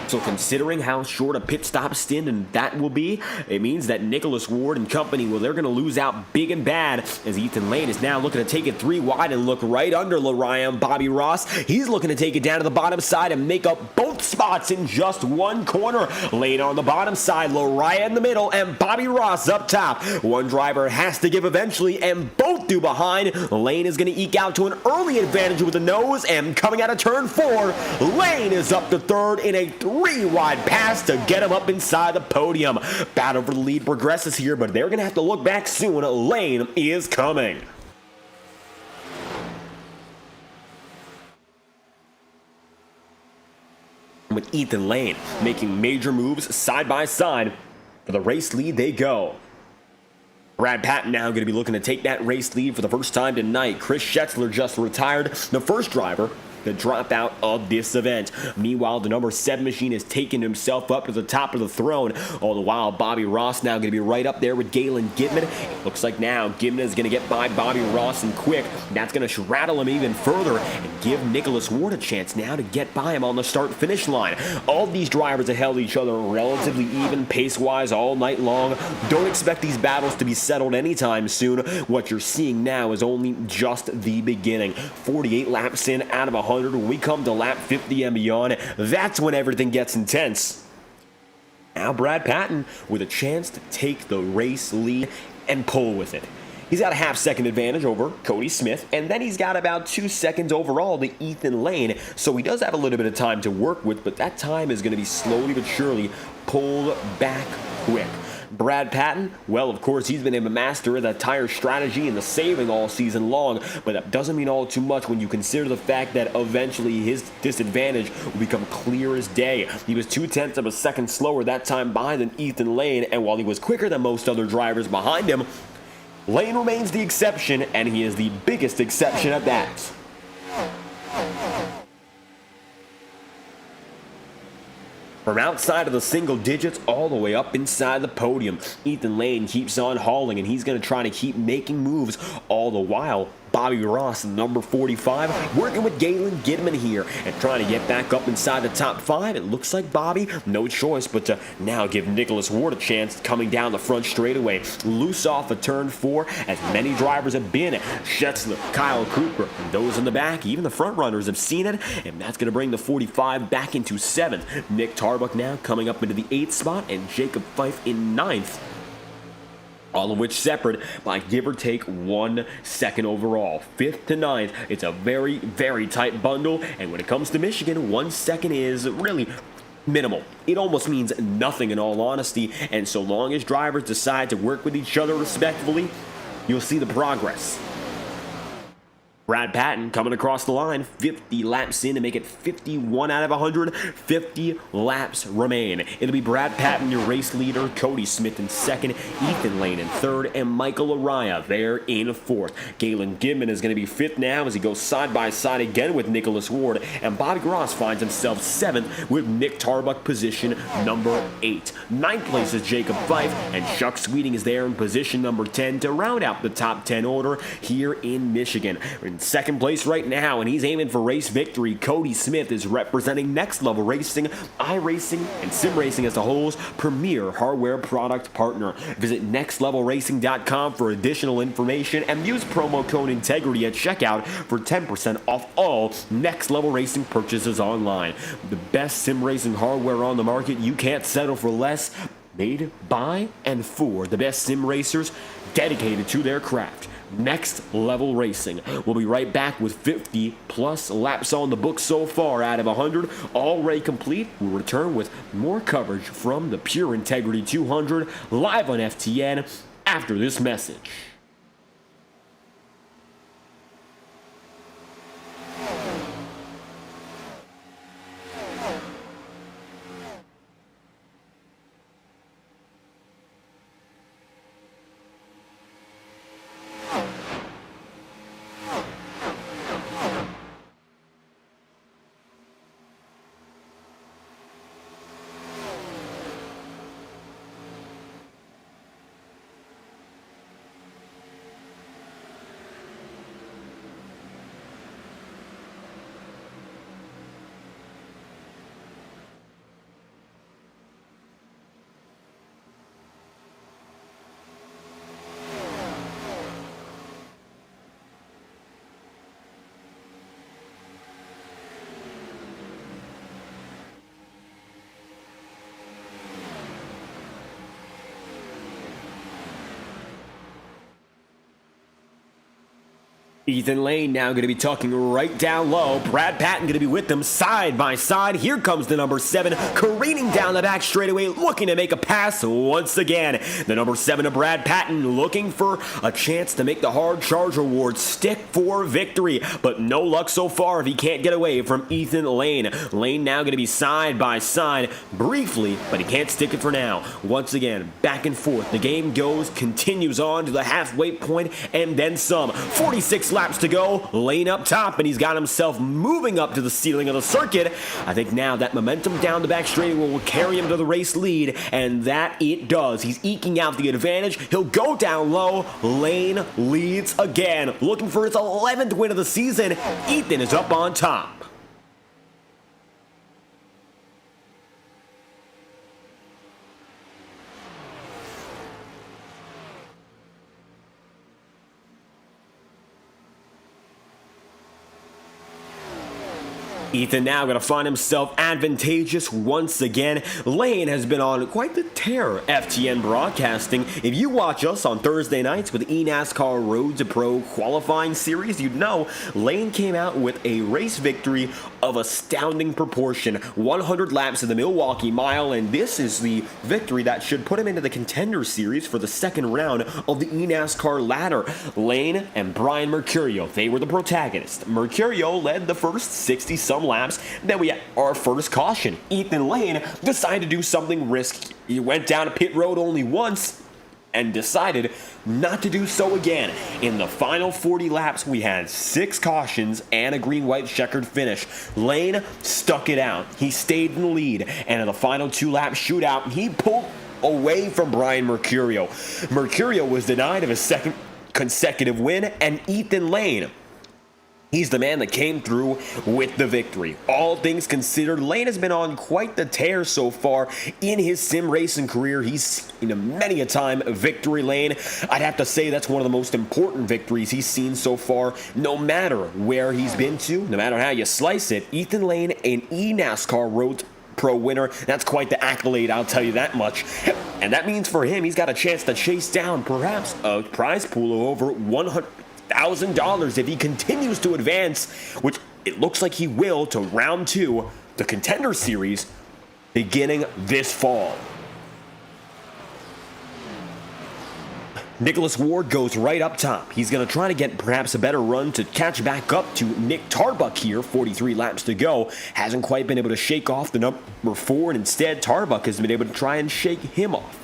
So considering how short a pit stop stint and that will be, it means that Nicholas Ward and company, well, they're going to lose out big and bad, as Ethan Lane is now looking to take it 3 wide and look right under Lariah and Bobby Ross. He's looking to take it down to the bottom side and make up both spots in just 1 corner. Lane on the bottom side, Lariah in the middle, and Bobby Ross up top. One driver has to give eventually, and both do behind. Lane is going to eke out to an early advantage with the nose, and coming out of turn 4, Lane is up to 3rd in a 3-wide pass to get him up inside the podium. Battle for the lead progresses here, but they're going to have to look back soon. Lane is coming. With Ethan Lane making major moves side by side, for the race lead they go. Brad Patton now going to be looking to take that race lead for the first time tonight. Chris Schetzler just retired, the first driver to drop out of this event. Meanwhile, the number 7 machine has taken himself up to the top of the throne. All the while, Bobby Ross now going to be right up there with Galen Gibbon. It looks like now Gibbon is going to get by Bobby Ross and quick. That's going to rattle him even further and give Nicholas Ward a chance now to get by him on the start-finish line. All these drivers have held each other relatively even pace-wise all night long. Don't expect these battles to be settled anytime soon. What you're seeing now is only just the beginning. 48 laps in out of 100. When we come to lap 50 and beyond, that's when everything gets intense. Now Brad Patton with a chance to take the race lead and pull with it. He's got a half-second advantage over Cody Smith, and then he's got about 2 seconds overall to Ethan Lane, so he does have a little bit of time to work with, but that time is going to be slowly but surely pulled back quick. Brad Patton, well, of course, he's been a master of that tire strategy and the saving all season long, but that doesn't mean all too much when you consider the fact that eventually his disadvantage will become clear as day. He was 0.2 of a second slower that time behind than Ethan Lane, and while he was quicker than most other drivers behind him, Lane remains the exception, and he is the biggest exception at that. From outside of the single digits all the way up inside the podium, Ethan Lane keeps on hauling, and he's going to try to keep making moves all the while. Bobby Ross, number 45, working with Galen Gidman here and trying to get back up inside the top 5. It looks like Bobby, no choice but to now give Nicholas Ward a chance coming down the front straightaway. Loose off of turn 4, as many drivers have been. Schetzler, Kyle Cooper, and those in the back, even the front runners have seen it, and that's going to bring the 45 back into 7th. Nick Tarbuck now coming up into the 8th spot, and Jacob Fife in 9th. All of which separate by give or take 1 second overall. 5th to 9th, it's a very, very tight bundle, and when it comes to Michigan, 1 second is really minimal. It almost means nothing in all honesty, and so long as drivers decide to work with each other respectfully, you'll see the progress. Brad Patton coming across the line, 50 laps in to make it 51 out of 100. 50 laps remain. It'll be Brad Patton, your race leader, Cody Smith in 2nd, Ethan Lane in 3rd, and Michael Araya there in 4th. Galen Gidman is going to be 5th now as he goes side by side again with Nicholas Ward, and Bobby Gross finds himself 7th with Nick Tarbuck position number 8. 9th place is Jacob Fife, and Chuck Sweeting is there in position number 10 to round out the top 10 order here in Michigan. In 2nd place right now, and he's aiming for race victory. Cody Smith is representing Next Level Racing, iRacing, and Sim Racing as a whole's premier hardware product partner. Visit nextlevelracing.com for additional information and use promo code Integrity at checkout for 10% off all Next Level Racing purchases online. The best sim racing hardware on the market. You can't settle for less. Made by and for the best sim racers dedicated to their craft. Next Level Racing. We'll be right back with 50 plus laps on the book so far out of 100 already complete. We'll return with more coverage from the Pure Integrity 200 live on FTN after this message. Ethan Lane now going to be talking right down low. Brad Patton going to be with them side by side. Here comes the number 7 careening down the back straightaway, looking to make a pass once again. The number 7 of Brad Patton looking for a chance to make the hard charge award stick for victory, but no luck so far if he can't get away from Ethan Lane. Lane now going to be side by side briefly, but he can't stick it for now. Once again, back and forth. The game continues on to the halfway point and then some. 46 laps to go, Lane up top, and he's got himself moving up to the ceiling of the circuit. I think now that momentum down the back straightaway will carry him to the race lead, and that it does. He's eking out the advantage. He'll go down low. Lane leads again, looking for his 11th win of the season. Ethan is up on top. Ethan now going to find himself advantageous once again. Lane has been on quite the tear, FTN Broadcasting. If you watch us on Thursday nights with NASCAR Road to Pro qualifying series, you'd know Lane came out with a race victory of astounding proportion. 100 laps of the Milwaukee Mile, and this is the victory that should put him into the Contender Series for the second round of the NASCAR ladder. Lane and Brian Mercurio, they were the protagonists. Mercurio led the first 60-some laps. Then we had our first caution. Ethan Lane decided to do something risky. He went down pit road only once and decided not to do so again. In the final 40 laps, we had 6 cautions and a green-white checkered finish. Lane stuck it out. He stayed in the lead, and in the final 2-lap shootout, he pulled away from Brian Mercurio. Mercurio was denied of his second consecutive win, and Ethan Lane, he's the man that came through with the victory. All things considered, Lane has been on quite the tear so far in his sim racing career. He's in many a time victory lane. I'd have to say that's one of the most important victories he's seen so far. No matter where he's been to, no matter how you slice it, Ethan Lane, an NASCAR Road Pro winner, that's quite the accolade, I'll tell you that much. And that means for him, he's got a chance to chase down perhaps a prize pool of over $100,000 if he continues to advance, which it looks like he will, to round 2, the Contender Series, beginning this fall. Nicholas Ward goes right up top. He's going to try to get perhaps a better run to catch back up to Nick Tarbuck here. 43 laps to go. Hasn't quite been able to shake off the number 4, and instead Tarbuck has been able to try and shake him off.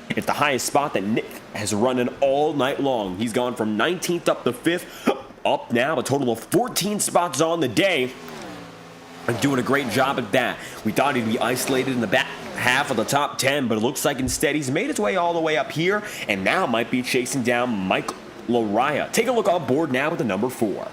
It's the highest spot that Nick has run in all night long. He's gone from 19th up to 5th, up now a total of 14 spots on the day. And doing a great job at that. We thought he'd be isolated in the back half of the top 10, but it looks like instead he's made his way all the way up here and now might be chasing down Michael Laraya. Take a look on board now with the number 4.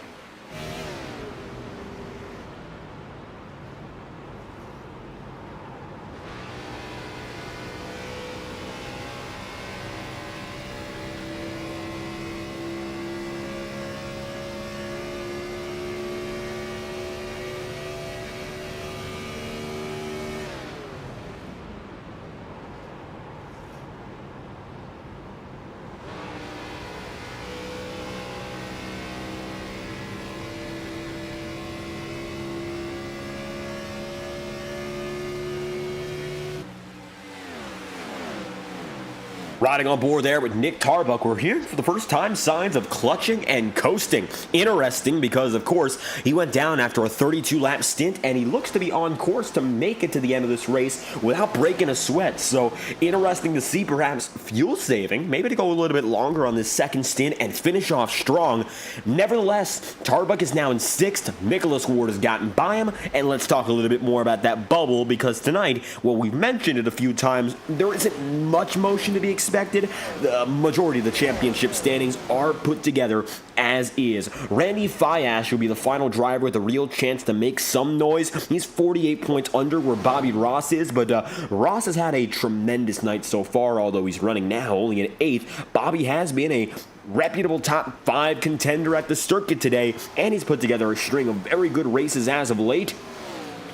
Riding on board there with Nick Tarbuck, we're hearing for the first time signs of clutching and coasting. Interesting because, of course, he went down after a 32-lap stint, and he looks to be on course to make it to the end of this race without breaking a sweat. So interesting to see perhaps fuel saving, maybe to go a little bit longer on this second stint and finish off strong. Nevertheless, Tarbuck is now in 6th. Nicholas Ward has gotten by him, and let's talk a little bit more about that bubble because tonight, well, we've mentioned it a few times, there isn't much motion to be expected. The majority of the championship standings are put together as is. Randy Fiash will be the final driver with a real chance to make some noise. He's 48 points under where Bobby Ross is, but Ross has had a tremendous night so far, although he's running now only in 8th. Bobby has been a reputable top 5 contender at the circuit today, and he's put together a string of very good races as of late.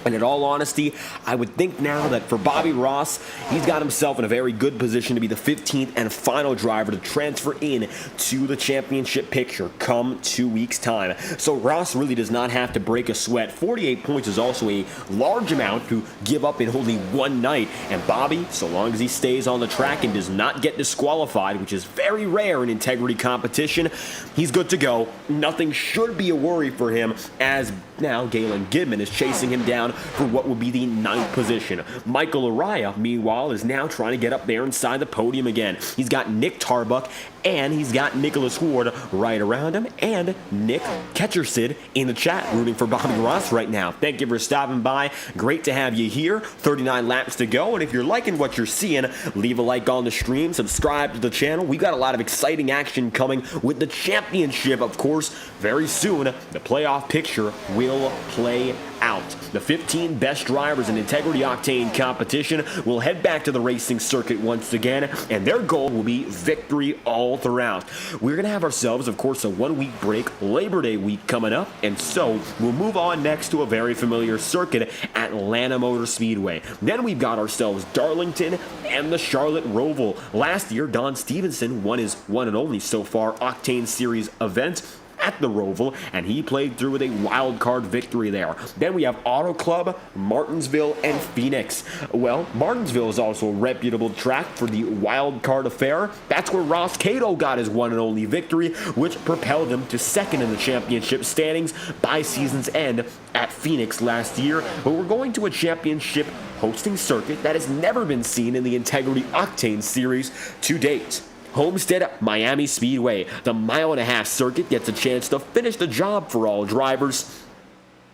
And in all honesty, I would think now that for Bobby Ross, he's got himself in a very good position to be the 15th and final driver to transfer in to the championship picture come 2 weeks' time. So Ross really does not have to break a sweat. 48 points is also a large amount to give up in only one night. And Bobby, so long as he stays on the track and does not get disqualified, which is very rare in integrity competition, he's good to go. Nothing should be a worry for him, as now Galen Gidman is chasing him down for what would be the 9th position. Michael Araya, meanwhile, is now trying to get up there inside the podium again. He's got Nick Tarbuck and he's got Nicholas Ward right around him, and Nick Ketchersid in the chat rooting for Bobby Ross right now. Thank you for stopping by. Great to have you here. 39 laps to go, and if you're liking what you're seeing, leave a like on the stream, subscribe to the channel. We've got a lot of exciting action coming with the championship, of course. Very soon, the playoff picture will play out. out. The 15 best drivers in Integrity Octane competition will head back to the racing circuit once again, and their goal will be victory all throughout. We're going to have ourselves, of course, a one-week break, Labor Day week coming up, and so we'll move on next to a very familiar circuit, Atlanta Motor Speedway. Then we've got ourselves Darlington and the Charlotte Roval. Last year, Don Stevenson won his one and only so far Octane Series event at the Roval, and he played through with a wild card victory there. Then we have Auto Club, Martinsville, and Phoenix. Well, Martinsville is also a reputable track for the wild card affair. That's where Ross Cato got his one and only victory, which propelled him to second in the championship standings by season's end at Phoenix last year. But we're going to a championship hosting circuit that has never been seen in the Integrity Octane Series to date. Homestead Miami Speedway. The mile-and-a-half circuit gets a chance to finish the job for all drivers.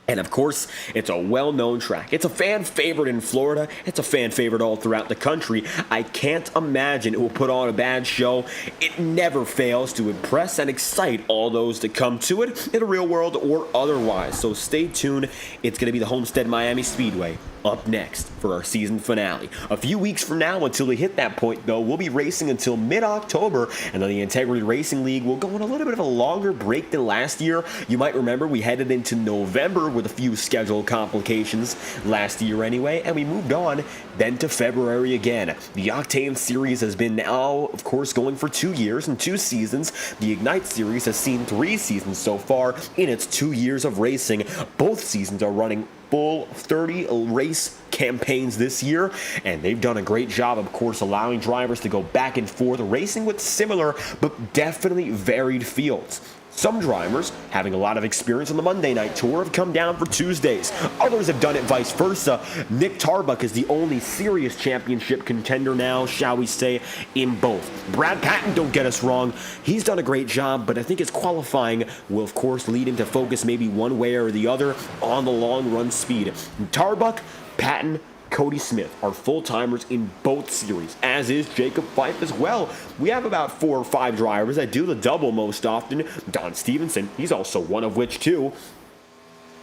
And of course, it's a well-known track. It's a fan favorite in Florida. It's a fan favorite all throughout the country. I can't imagine it will put on a bad show. It never fails to impress and excite all those that come to it, in the real world or otherwise. So stay tuned. It's going to be the Homestead Miami Speedway up next for our season finale. A few weeks from now, until we hit that point, though, we'll be racing until mid-October, and then the Integrity Racing League will go on a little bit of a longer break than last year. You might remember we headed into November with a few schedule complications last year anyway, and we moved on then to February again. The Octane Series has been now, of course, going for 2 years and 2 seasons. The Ignite Series has seen 3 seasons so far in its 2 years of racing. Both seasons are running full 30 race campaigns this year, and they've done a great job, of course, allowing drivers to go back and forth, racing with similar but definitely varied fields. Some drivers, having a lot of experience on the Monday night tour, have come down for Tuesdays. Others have done it vice versa. Nick Tarbuck is the only serious championship contender now, shall we say, in both. Brad Patton, don't get us wrong, he's done a great job, but I think his qualifying will, of course, lead him to focus maybe one way or the other on the long run speed. Tarbuck, Patton, Cody Smith are full-timers in both series, as is Jacob Fife as well. We have about 4 or 5 drivers that do the double most often. Don Stevenson, he's also one of which too.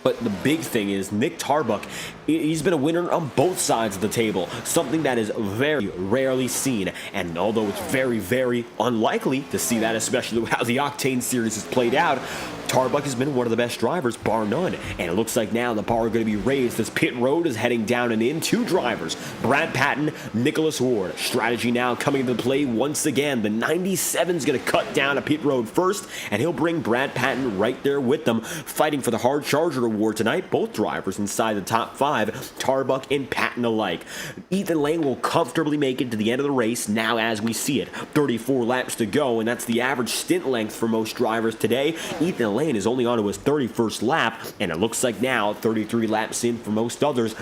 But the big thing is Nick Tarbuck, he's been a winner on both sides of the table, something that is very rarely seen. And although it's very, very unlikely to see that, especially how the Octane Series has played out, Tarbuck has been one of the best drivers, bar none. And it looks like now the bar are going to be raised as pit road is heading down and in. 2 drivers, Brad Patton, Nicholas Ward. Strategy now coming into play once again. The 97's going to cut down a pit road first, and he'll bring Brad Patton right there with them, fighting for the hard charger award tonight. Both drivers inside the top 5, Tarbuck and Patton alike. Ethan Lane will comfortably make it to the end of the race now as we see it. 34 laps to go, and that's the average stint length for most drivers today. Ethan Lane is only on to his 31st lap, and it looks like now 33 laps in for most others.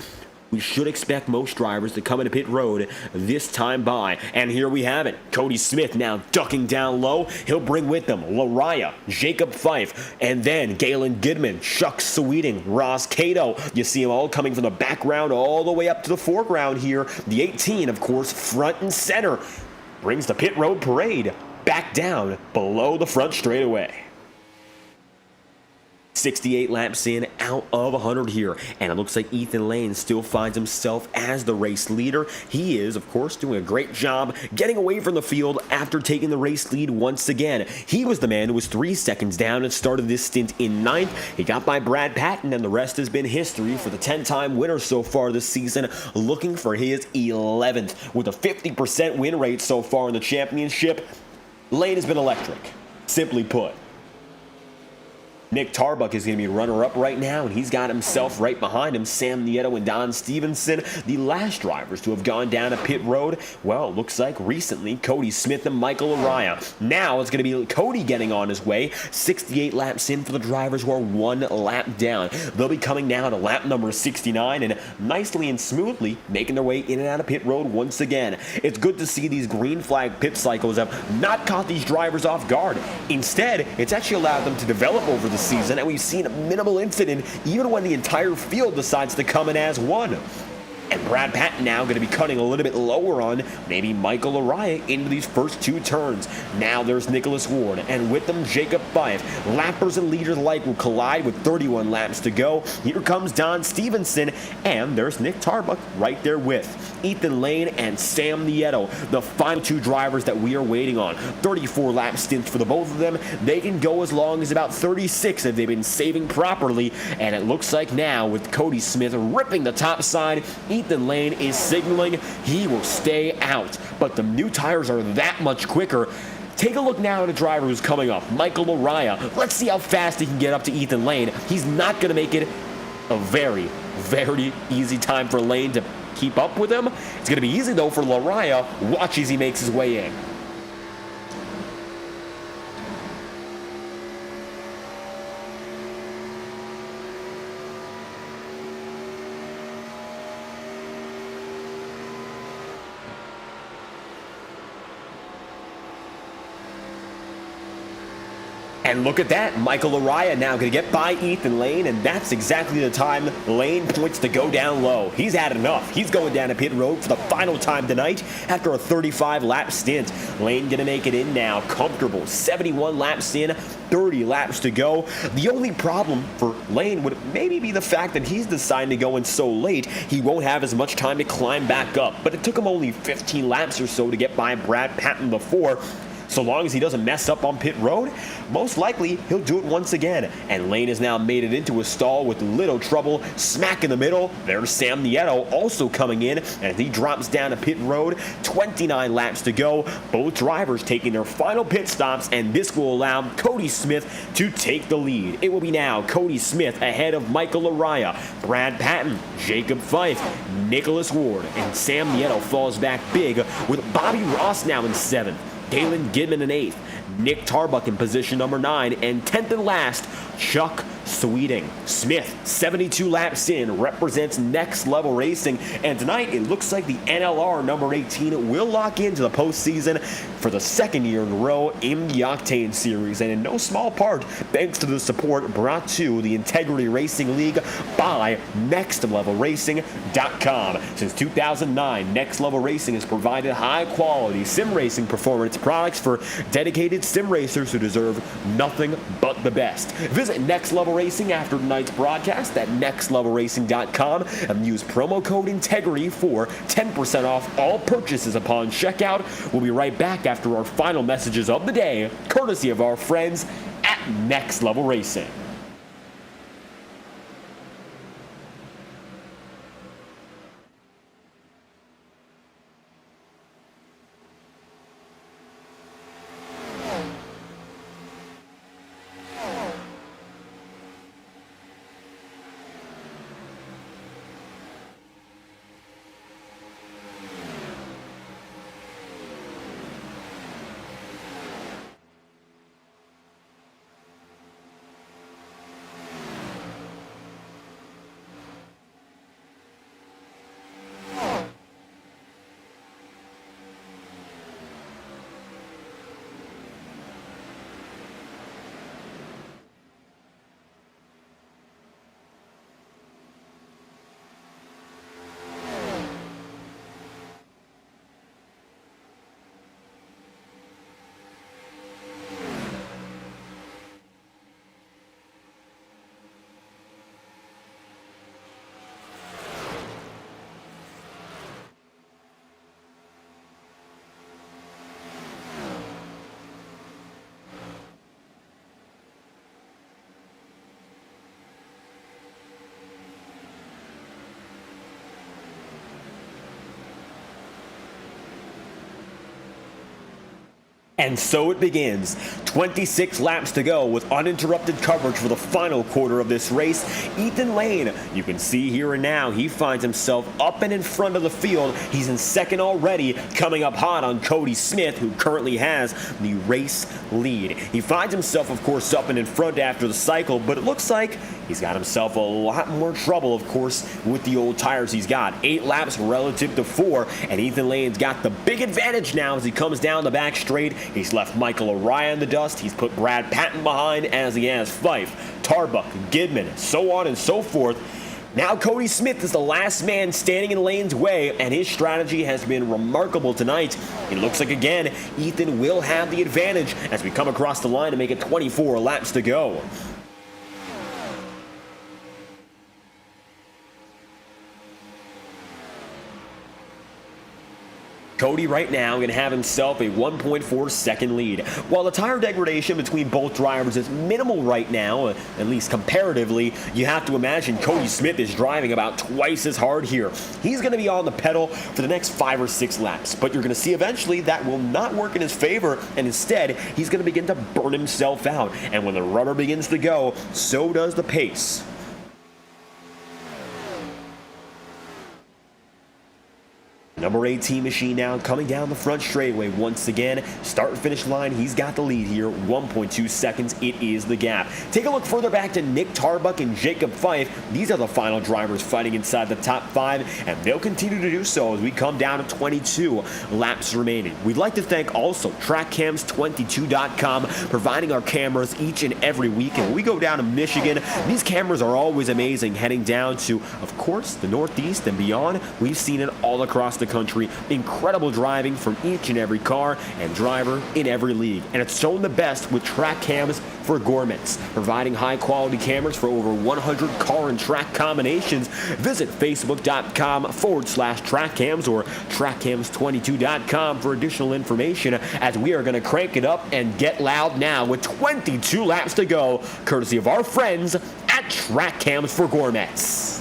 We should expect most drivers to come into pit road this time by. And here we have it. Cody Smith now ducking down low. He'll bring with them Lariah, Jacob Fife, and then Galen Goodman, Chuck Sweeting, Ross Cato. You see them all coming from the background all the way up to the foreground here. The 18, of course, front and center. Brings the pit road parade back down below the front straightaway. 68 laps in, out of 100 here, and it looks like Ethan Lane still finds himself as the race leader. He is, of course, doing a great job getting away from the field after taking the race lead once again. He was the man who was 3 seconds down and started this stint in 9th. He got by Brad Patton, and the rest has been history for the 10-time winner so far this season, looking for his 11th. With a 50% win rate so far in the championship, Lane has been electric, simply put. Nick Tarbuck is going to be runner-up right now, and he's got himself right behind him, Sam Nieto and Don Stevenson, the last drivers to have gone down a pit road. Well, it looks like recently Cody Smith and Michael Araya. Now it's going to be Cody getting on his way, 68 laps in for the drivers who are 1 lap down. They'll be coming now to lap number 69 and nicely and smoothly making their way in and out of pit road once again. It's good to see these green flag pit cycles have not caught these drivers off guard. Instead, it's actually allowed them to develop over the season, and we've seen a minimal incident even when the entire field decides to come in as one. And Brad Patton now going to be cutting a little bit lower on maybe Michael Araya into these first two turns. Now there's Nicholas Ward, and with them Jacob Fife. Lappers and leaders alike will collide with 31 laps to go. Here comes Don Stevenson, and there's Nick Tarbuck right there with Ethan Lane and Sam Nieto, the final two drivers that we are waiting on. 34 lap stints for the both of them. They can go as long as about 36 if they've been saving properly, and it looks like now with Cody Smith ripping the top side, Ethan Lane is signaling he will stay out. But the new tires are that much quicker. Take a look now at a driver who's coming up, Michael Araya. Let's see how fast he can get up to Ethan Lane. He's not going to make it a very, very easy time for Lane to keep up with him. It's going to be easy, though, for Araya. Watch as he makes his way in. And look at that, Michael Araya now going to get by Ethan Lane, and that's exactly the time Lane points to go down low. He's had enough. He's going down to pit road for the final time tonight after a 35-lap stint. Lane going to make it in now, comfortable. 71 laps in, 30 laps to go. The only problem for Lane would maybe be the fact that he's deciding to go in so late, he won't have as much time to climb back up. But it took him only 15 laps or so to get by Brad Patton before. So long as he doesn't mess up on pit road, most likely he'll do it once again. And Lane has now made it into a stall with little trouble. Smack in the middle, there's Sam Nieto also coming in, and he drops down to pit road. 29 laps to go. Both drivers taking their final pit stops, and this will allow Cody Smith to take the lead. It will be now Cody Smith ahead of Michael Araya, Brad Patton, Jacob Fife, Nicholas Ward, and Sam Nieto falls back big with Bobby Ross now in 7th. Dalen Gidman in 8th, Nick Tarbuck in position number 9, and 10th and last, Chuck Sweeting. Smith, 72 laps in, represents Next Level Racing, and tonight it looks like the NLR number 18 will lock into the postseason for the second year in a row in the Octane Series, and in no small part thanks to the support brought to the Integrity Racing League by NextLevelRacing.com. Since 2009, Next Level Racing has provided high-quality sim racing performance products for dedicated sim racers who deserve nothing but the best. Visit Next Level Racing after tonight's broadcast at NextLevelRacing.com and use promo code INTEGRITY for 10% off all purchases upon checkout. We'll be right back after our final messages of the day, courtesy of our friends at Next Level Racing. And so it begins. 26 laps to go with uninterrupted coverage for the final quarter of this race. Ethan Lane, you can see here and now, he finds himself up and in front of the field. He's in second already, coming up hot on Cody Smith, who currently has the race lead. He finds himself, of course, up and in front after the cycle, but it looks like he's got himself a lot more trouble, of course, with the old tires he's got. 8 laps relative to 4, and Ethan Lane's got the big advantage now as he comes down the back straight. He's left Michael Araya in the dust. He's put Brad Patton behind, as he has Fife, Tarbuck, Gidman, so on and so forth. Now Cody Smith is the last man standing in lane's way, and his strategy has been remarkable tonight. It looks like, again, Ethan will have the advantage as we come across the line to make it 24 laps to go. Cody right now going to have himself a 1.4 second lead. While the tire degradation between both drivers is minimal right now, at least comparatively, you have to imagine Cody Smith is driving about twice as hard here. He's going to be on the pedal for the next 5 or 6 laps, but you're going to see eventually that will not work in his favor, and instead he's going to begin to burn himself out. And when the rubber begins to go, so does the pace. Number 18 machine now coming down the front straightaway once again. Start and finish line, he's got the lead here. 1.2 seconds, it is the gap. Take a look further back to Nick Tarbuck and Jacob Fife. These are the final drivers fighting inside the top 5, and they'll continue to do so as we come down to 22 laps remaining. We'd like to thank also TrackCams22.com, providing our cameras each and every week. And when we go down to Michigan, these cameras are always amazing. Heading down to, of course, the Northeast and beyond, we've seen it all across the country. Incredible driving from each and every car and driver in every league. And it's shown the best with track cams for gourmets, providing high quality cameras for over 100 car and track combinations. Visit facebook.com/trackcams or trackcams22.com for additional information, as we are going to crank it up and get loud now with 22 laps to go, courtesy of our friends at Track Cams for Gourmets.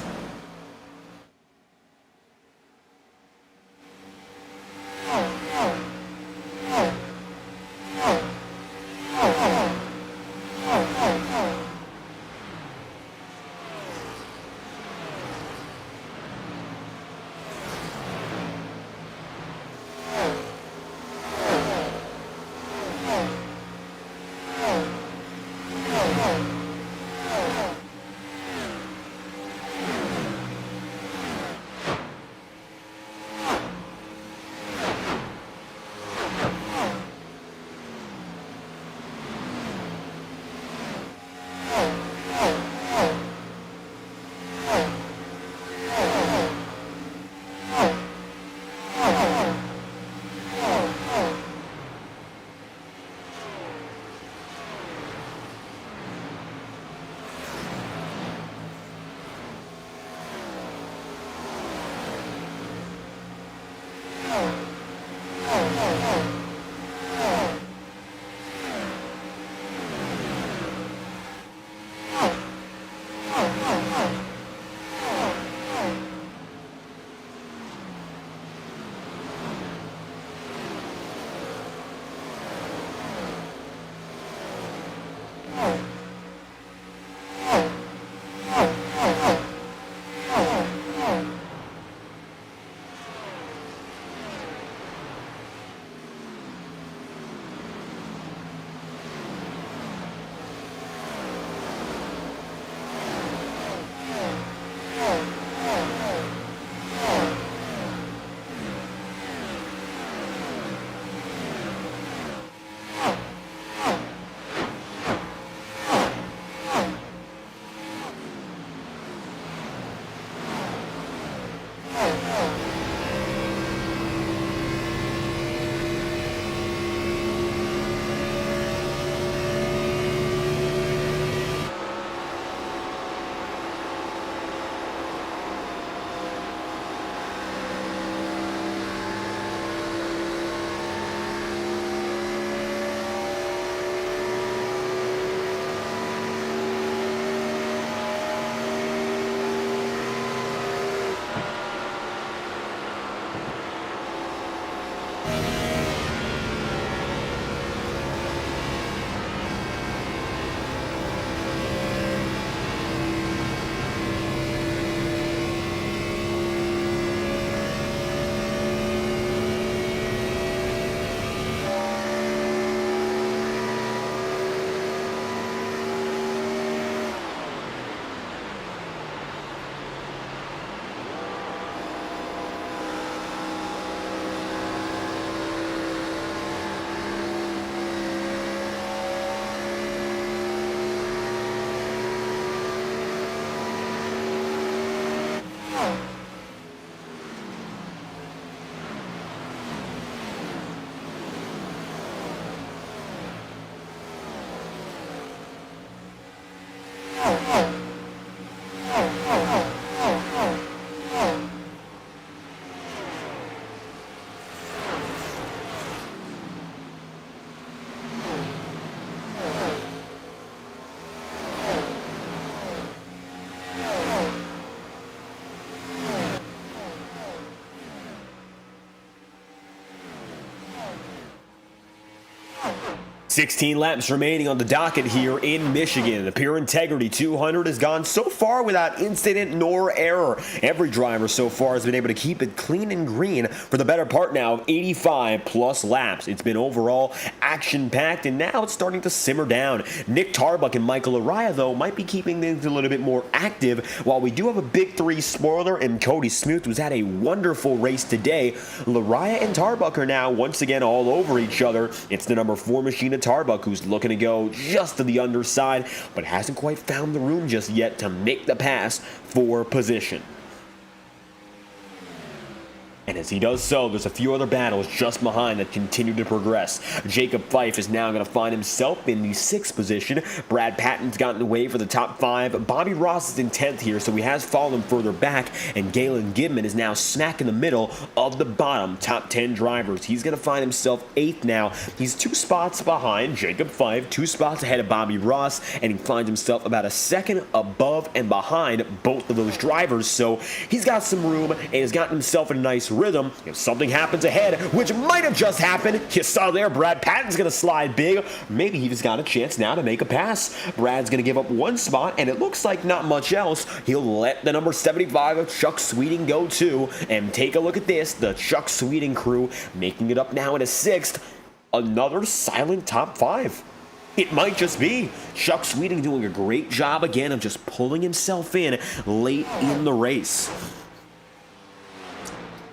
16 laps remaining on the docket here in Michigan. The Pure Integrity 200 has gone so far without incident nor error. Every driver so far has been able to keep it clean and green for the better part now of 85 plus laps. It's been overall action-packed, and now it's starting to simmer down. Nick Tarbuck and Michael Araya, though, might be keeping things a little bit more active, while we do have a Big 3 spoiler in Cody Smith, who's had a wonderful race today. Laraya and Tarbuck are now once again all over each other. It's the number 4 machine of Tarbuck who's looking to go just to the underside, but hasn't quite found the room just yet to make the pass for position. And as he does so, there's a few other battles just behind that continue to progress. Jacob Fife is now going to find himself in the 6th position. Brad Patton's gotten away for the top 5. Bobby Ross is in 10th here, so he has fallen further back. And Galen Gibman is now smack in the middle of the bottom top 10 drivers. He's going to find himself 8th now. He's 2 spots behind Jacob Fife, 2 spots ahead of Bobby Ross, and he finds himself about a second above and behind both of those drivers. So he's got some room and has gotten himself in a nice rhythm. If something happens ahead, which might have just happened, you saw there Brad Patton's going to slide big. Maybe he just got a chance now to make a pass. Brad's going to give up 1 spot, and it looks like not much else. He'll let the number 75 of Chuck Sweeting go too. And take a look at this, the Chuck Sweeting crew making it up now in a 6th. Another silent top 5. It might just be Chuck Sweeting doing a great job again of just pulling himself in late in the race.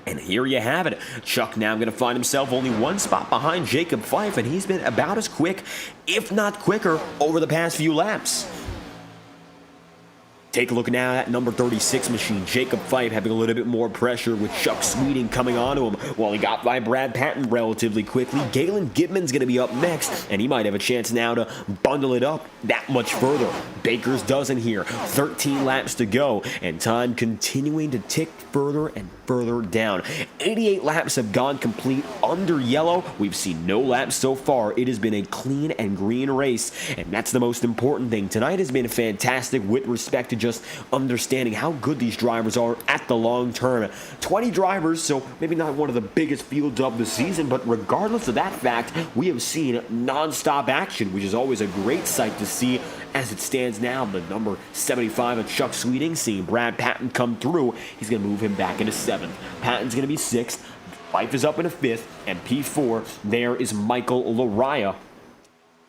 And here you have it. Chuck now going to find himself only 1 spot behind Jacob Fife, and he's been about as quick, if not quicker, over the past few laps. Take a look now at number 36 machine. Jacob Fife having a little bit more pressure with Chuck Sweeting coming onto him while he got by Brad Patton relatively quickly. Galen Gibman's going to be up next, and he might have a chance now to bundle it up that much further. Baker's dozen here. 13 laps to go, and time continuing to tick further and further down. 88 laps have gone complete under yellow. We've seen no laps so far. It has been a clean and green race, and that's the most important thing. Tonight has been fantastic with respect to just understanding how good these drivers are at the long term. 20 drivers, so maybe not one of the biggest fields of the season, but regardless of that fact, we have seen non-stop action, which is always a great sight to see. As it stands now, the number 75 of Chuck Sweeting, seeing Brad Patton come through, he's going to move him back into 7th. Patton's going to be 6th. Fife is up in a 5th, and P4, there is Michael Laraya.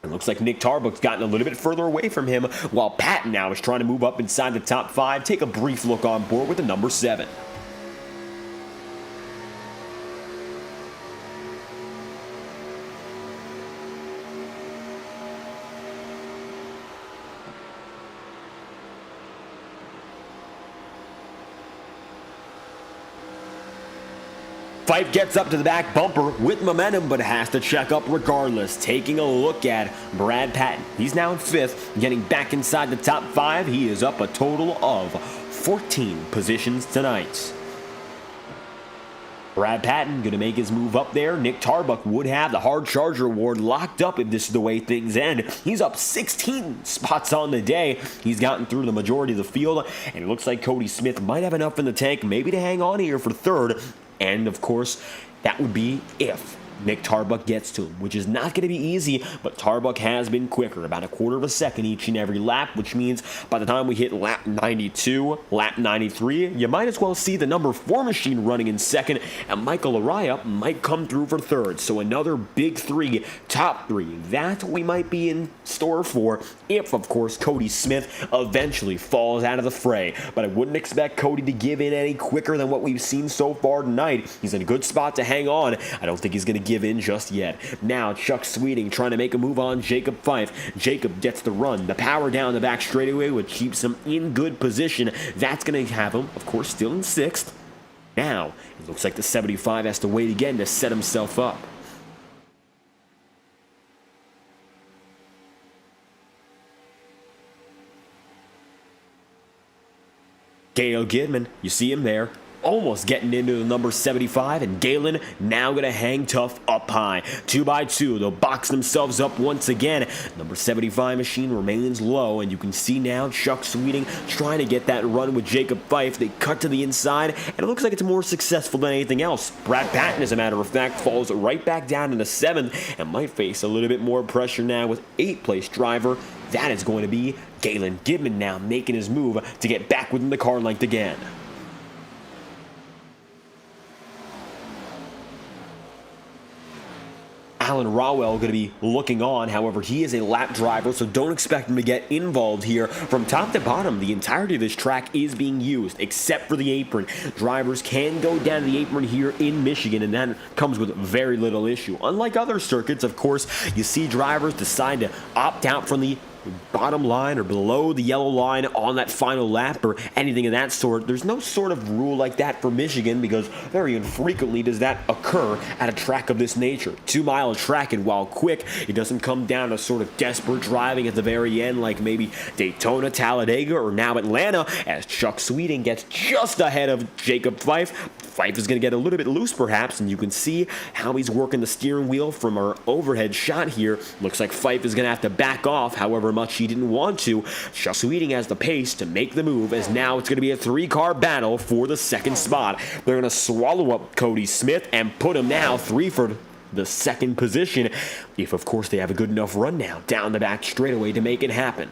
It looks like Nick Tarbuck's gotten a little bit further away from him, while Patton now is trying to move up inside the top 5. Take a brief look on board with the number 7. Fife gets up to the back bumper with momentum, but has to check up regardless. Taking a look at Brad Patton. He's now in 5th, getting back inside the top 5. He is up a total of 14 positions tonight. Brad Patton going to make his move up there. Nick Tarbuck would have the Hard Charger Award locked up if this is the way things end. He's up 16 spots on the day. He's gotten through the majority of the field, and it looks like Cody Smith might have enough in the tank maybe to hang on here for 3rd. And, of course, that would be if Nick Tarbuck gets to him, which is not going to be easy, but Tarbuck has been quicker, about a quarter of a second each and every lap, which means by the time we hit lap 92, lap 93, you might as well see the number 4 machine running in 2nd, and Michael Araya might come through for 3rd. So another big 3, top 3, that we might be in store for if, of course, Cody Smith eventually falls out of the fray. But I wouldn't expect Cody to give in any quicker than what we've seen so far tonight. He's in a good spot to hang on. I don't think he's going to give in just yet. Now Chuck Sweeting trying to make a move on Jacob Fife. Jacob gets the run, the power down the back straightaway, which keeps him in good position. That's going to have him, of course, still in 6th. Now it looks like the 75 has to wait again to set himself up. Gale Gidman, you see him there. almost getting into the number 75, and Galen now going to hang tough up high. 2x2, they'll box themselves up once again. Number 75 machine remains low, and you can see now Chuck Sweeting trying to get that run with Jacob Fife. They cut to the inside, and it looks like it's more successful than anything else. Brad Patton, as a matter of fact, falls right back down in the 7th and might face a little bit more pressure now with 8th place driver. That is going to be Galen Gidman now making his move to get back within the car length again. Alan Rowell going to be looking on. However, he is a lap driver, so don't expect him to get involved here. From top to bottom, the entirety of this track is being used, except for the apron. Drivers can go down to the apron here in Michigan, and that comes with very little issue. Unlike other circuits, of course, you see drivers decide to opt out from the bottom line or below the yellow line on that final lap or anything of that sort. There's no sort of rule like that for Michigan because very infrequently does that occur at a track of this nature. 2-mile track, and while quick, it doesn't come down to sort of desperate driving at the very end like maybe Daytona, Talladega, or now Atlanta, as Chuck Sweeting gets just ahead of Jacob Fife. Fife is going to get a little bit loose perhaps, and you can see how he's working the steering wheel from our overhead shot here. Looks like Fife is going to have to back off, however much he didn't want to. Chuck Sweeting has the pace to make the move, as now it's going to be a 3-car battle for the second spot. They're going to swallow up Cody Smith and put him now 3 for the second position, if of course they have a good enough run now down the back straightaway to make it happen.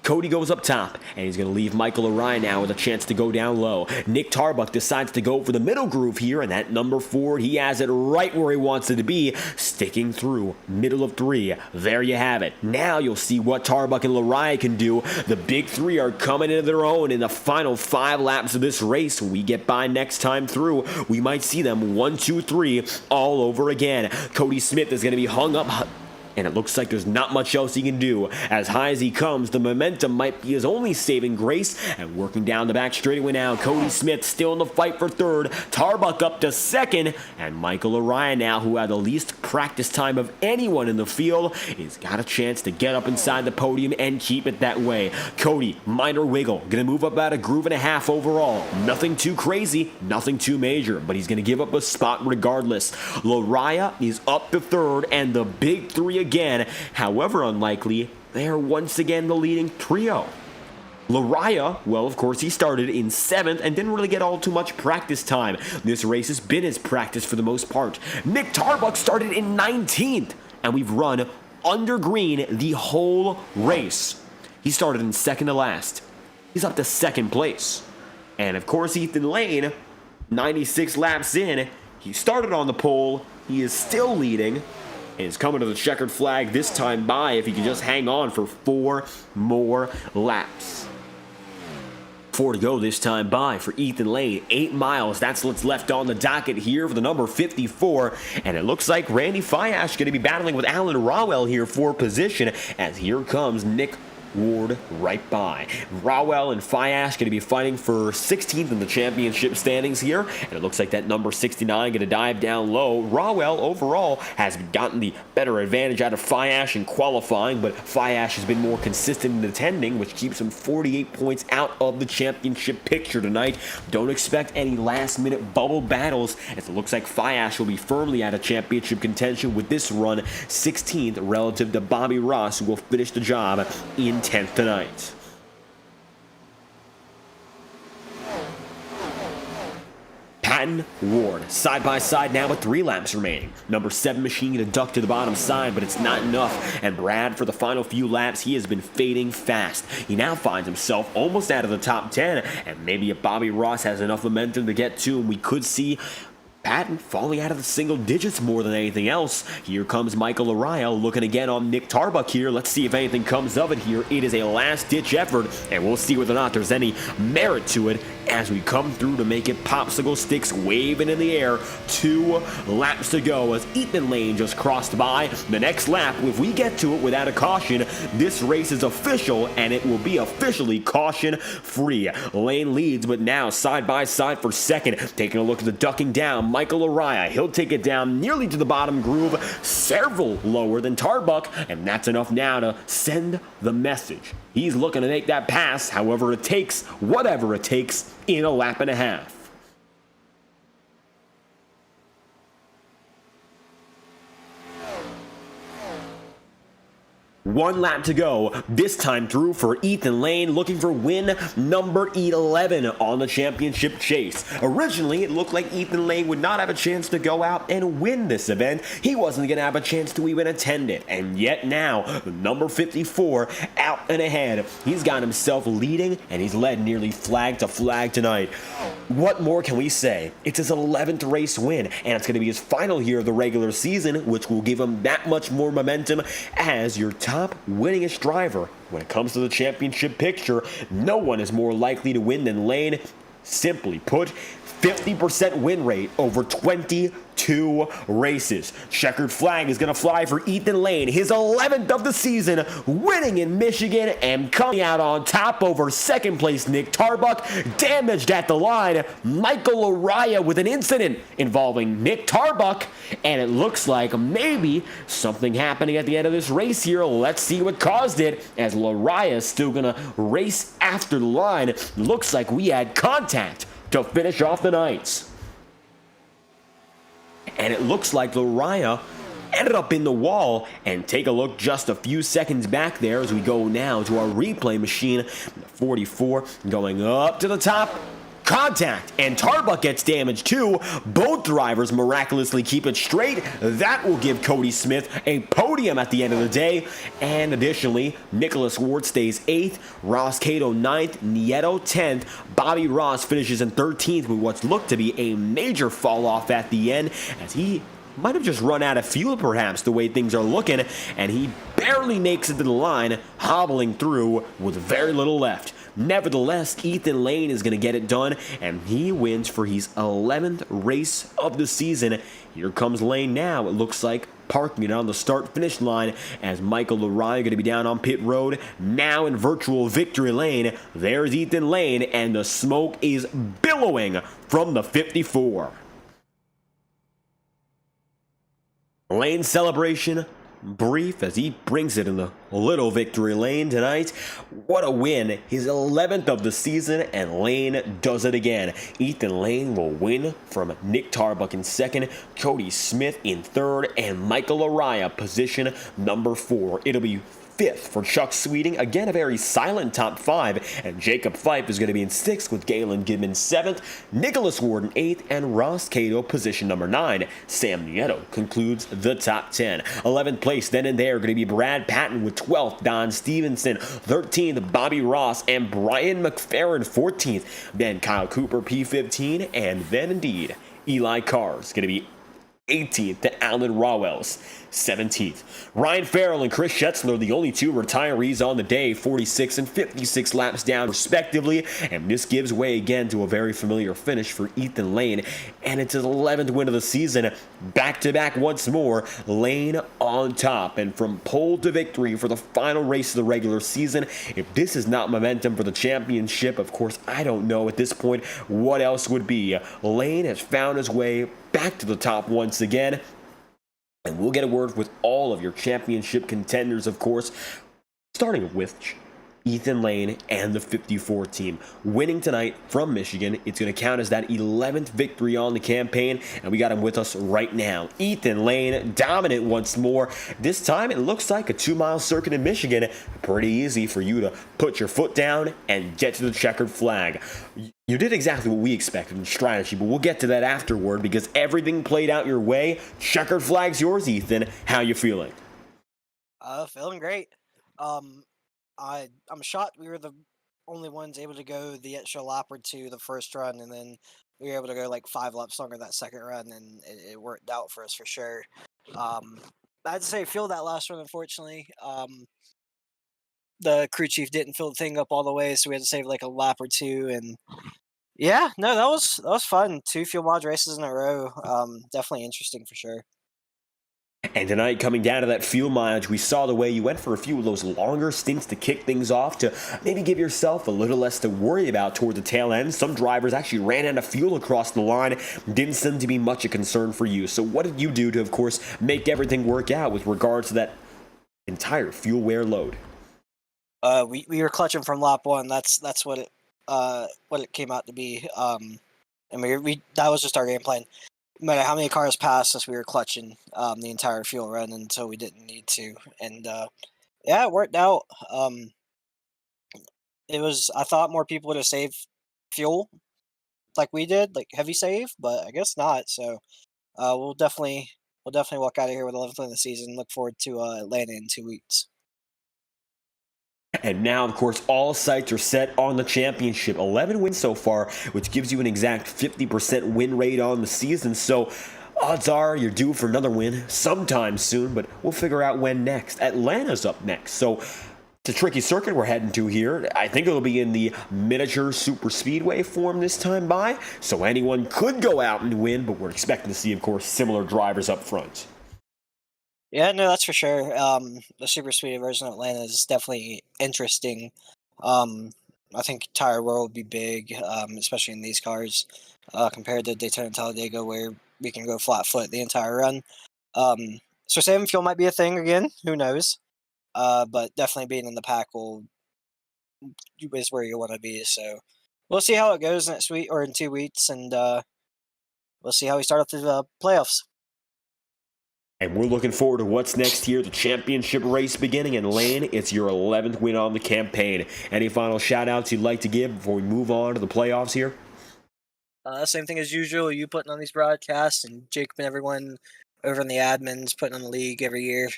Cody goes up top, and he's going to leave Michael Orion now with a chance to go down low. Nick Tarbuck decides to go for the middle groove here, and that number 4, he has it right where he wants it to be, sticking through middle of 3. There you have it. Now you'll see what Tarbuck and Lariah can do. The big 3 are coming into their own in the final 5 laps of this race. When we get by next time through, we might see them 1, 2, 3 all over again. Cody Smith is going to be hung up, and it looks like there's not much else he can do. As high as he comes, the momentum might be his only saving grace. And working down the back straightaway now, Cody Smith still in the fight for 3rd. Tarbuck up to 2nd. And Michael Orion now, who had the least practice time of anyone in the field, has got a chance to get up inside the podium and keep it that way. Cody, minor wiggle. Going to move up about a groove and a half overall. Nothing too crazy, nothing too major, but he's going to give up a spot regardless. Lariah is up to 3rd, and the big 3 again. However unlikely, they are once again the leading trio. Lariah, well, of course, he started in 7th and didn't really get all too much practice time. This race has been his practice for the most part. Nick Tarbuck started in 19th, and we've run under green the whole race. He started in 2nd to last. He's up to 2nd place. And of course, Ethan Lane, 96 laps in, he started on the pole. He is still leading, and is coming to the checkered flag this time by if he can just hang on for 4 more laps. 4 to go this time by for Ethan Lane. 8 miles, that's what's left on the docket here for the number 54. And it looks like Randy Fiash going to be battling with Alan Rowell here for position, as here comes Nick Ward right by. Rowell and Fiash going to be fighting for 16th in the championship standings here, and it looks like that number 69 going to dive down low. Rowell overall has gotten the better advantage out of Fiash in qualifying, but Fiash has been more consistent in attending, which keeps him 48 points out of the championship picture tonight. Don't expect any last-minute bubble battles, as it looks like Fiash will be firmly out of championship contention with this run, 16th relative to Bobby Ross, who will finish the job in 10th tonight. Patton, Ward, side by side now with 3 laps remaining. Number 7 machine going to duck to the bottom side, but it's not enough. And Brad, for the final few laps, he has been fading fast. He now finds himself almost out of the top 10, and maybe if Bobby Ross has enough momentum to get to him, we could see Patton falling out of the single digits more than anything else. Here comes Michael Ariel looking again on Nick Tarbuck here. Let's see if anything comes of it here. It is a last-ditch effort, and we'll see whether or not there's any merit to it as we come through to make it popsicle sticks waving in the air. 2 laps to go as Ethan Lane just crossed by. The next lap, if we get to it without a caution, this race is official, and it will be officially caution-free. Lane leads, but now side by side for 2nd. Taking a look at the ducking down, Michael Araya. He'll take it down nearly to the bottom groove, several lower than Tarbuck, and that's enough now to send the message. He's looking to make that pass, however it takes, whatever it takes, in a lap and a half. One lap to go, this time through for Ethan Lane, looking for win number 11 on the championship chase. Originally, it looked like Ethan Lane would not have a chance to go out and win this event. He wasn't going to have a chance to even attend it. And yet now, number 54 out and ahead. He's got himself leading, and he's led nearly flag to flag tonight. What more can we say? It's his 11th race win, and it's going to be his final year of the regular season, which will give him that much more momentum as your top winningest driver. When it comes to the championship picture, no one is more likely to win than Lane. Simply put, 50% win rate over 22 races. Checkered flag is going to fly for Ethan Lane, his 11th of the season, winning in Michigan and coming out on top over second place Nick Tarbuck. Damaged at the line, Michael Araya with an incident involving Nick Tarbuck, and it looks like maybe something happening at the end of this race here. Let's see what caused it, as Araya is still going to race after the line. Looks like we had contact to finish off the night. And it looks like Araya ended up in the wall. And take a look just a few seconds back there as we go now to our replay machine. 44 going up to the top. Contact, and Tarbuck gets damaged too. Both drivers miraculously keep it straight. That will give Cody Smith a podium at the end of the day. And additionally, Nicholas Ward stays 8th, Ross Cato 9th, Nieto 10th. Bobby Ross finishes in 13th with what's looked to be a major fall off at the end, as he might have just run out of fuel perhaps the way things are looking, and he barely makes it to the line, hobbling through with very little left. Nevertheless, Ethan Lane is going to get it done, and he wins for his 11th race of the season. Here comes Lane now, it looks like, parking it on the start-finish line, as Michael Araya going to be down on pit road, now in virtual victory lane. There's Ethan Lane, and the smoke is billowing from the 54. Lane celebration brief as he brings it in the little victory lane tonight. What a win, his 11th of the season, and Lane does it again. Ethan Lane will win from Nick Tarbuck in second, Cody Smith in third, and Michael Araya position number 4. It'll be 5th for Chuck Sweeting, again a very silent top 5, and Jacob Fife is going to be in 6th with Galen Gidman 7th, Nicholas Warden 8th, and Ross Cato position number 9. Sam Nieto concludes the top 10. 11th place then and there going to be Brad Patton with 12th, Don Stevenson 13th, Bobby Ross and Brian McFerrin 14th, then Kyle Cooper P15, and then indeed Eli Carr is going to be 18th to Alan Rawells, 17th. Ryan Farrell and Chris Schetzler, the only two retirees on the day, 46 and 56 laps down respectively, and this gives way again to a very familiar finish for Ethan Lane, and it's his 11th win of the season. Back-to-back once more, Lane on top, and from pole to victory for the final race of the regular season. If this is not momentum for the championship, of course, I don't know at this point what else would be. Lane has found his way back to the top once again, and we'll get a word with all of your championship contenders, of course, starting with Ethan Lane and the 54 team. Winning tonight from Michigan, it's going to count as that 11th victory on the campaign, and we got him with us right now. Ethan Lane, dominant once more. This time, it looks like a 2-mile circuit in Michigan. Pretty easy for you to put your foot down and get to the checkered flag. You did exactly what we expected in strategy, but we'll get to that afterward because everything played out your way. Checkered flag's yours, Ethan. How you feeling? Feeling great. I'm shocked we were the only ones able to go the extra lap or two the first run, and then we were able to go like 5 laps longer that second run, and it worked out for us for sure. I had to say, feel that last run, unfortunately. The crew chief didn't fill the thing up all the way, so we had to save like a lap or two, and yeah, no, that was fun. 2 fuel mod races in a row. Definitely interesting for sure. And tonight, coming down to that fuel mileage, we saw the way you went for a few of those longer stints to kick things off, to maybe give yourself a little less to worry about toward the tail end. Some drivers actually ran out of fuel across the line. Didn't seem to be much a concern for you. So what did you do to, of course, make everything work out with regards to that entire fuel wear load? We were clutching from lap one. That's what it came out to be. And we that was just our game plan. No matter how many cars passed us, we were clutching the entire fuel run until we didn't need to. And yeah, it worked out. I thought more people would have saved fuel like we did, like heavy save, but I guess not. So we'll definitely walk out of here with 11th win of the season. Look forward to Atlanta in 2 weeks. And now, of course, all sights are set on the championship. 11 wins so far, which gives you an exact 50% win rate on the season. So odds are you're due for another win sometime soon, but we'll figure out when next. Atlanta's up next. So it's a tricky circuit we're heading to here. I think it'll be in the miniature superspeedway form this time by. So anyone could go out and win, but we're expecting to see, of course, similar drivers up front. Yeah, no, that's for sure. The super speedy version of Atlanta is definitely interesting. I think tire wear will be big, especially in these cars, compared to Daytona and Talladega, where we can go flat foot the entire run. So saving fuel might be a thing again. Who knows? But definitely being in the pack is where you want to be. So we'll see how it goes next week or in 2 weeks, and we'll see how we start off the playoffs. And we're looking forward to what's next here, the championship race beginning. And Lane, it's your 11th win on the campaign. Any final shout-outs you'd like to give before we move on to the playoffs here? Same thing as usual. You putting on these broadcasts, and Jacob and everyone over in the admins putting on the league every year.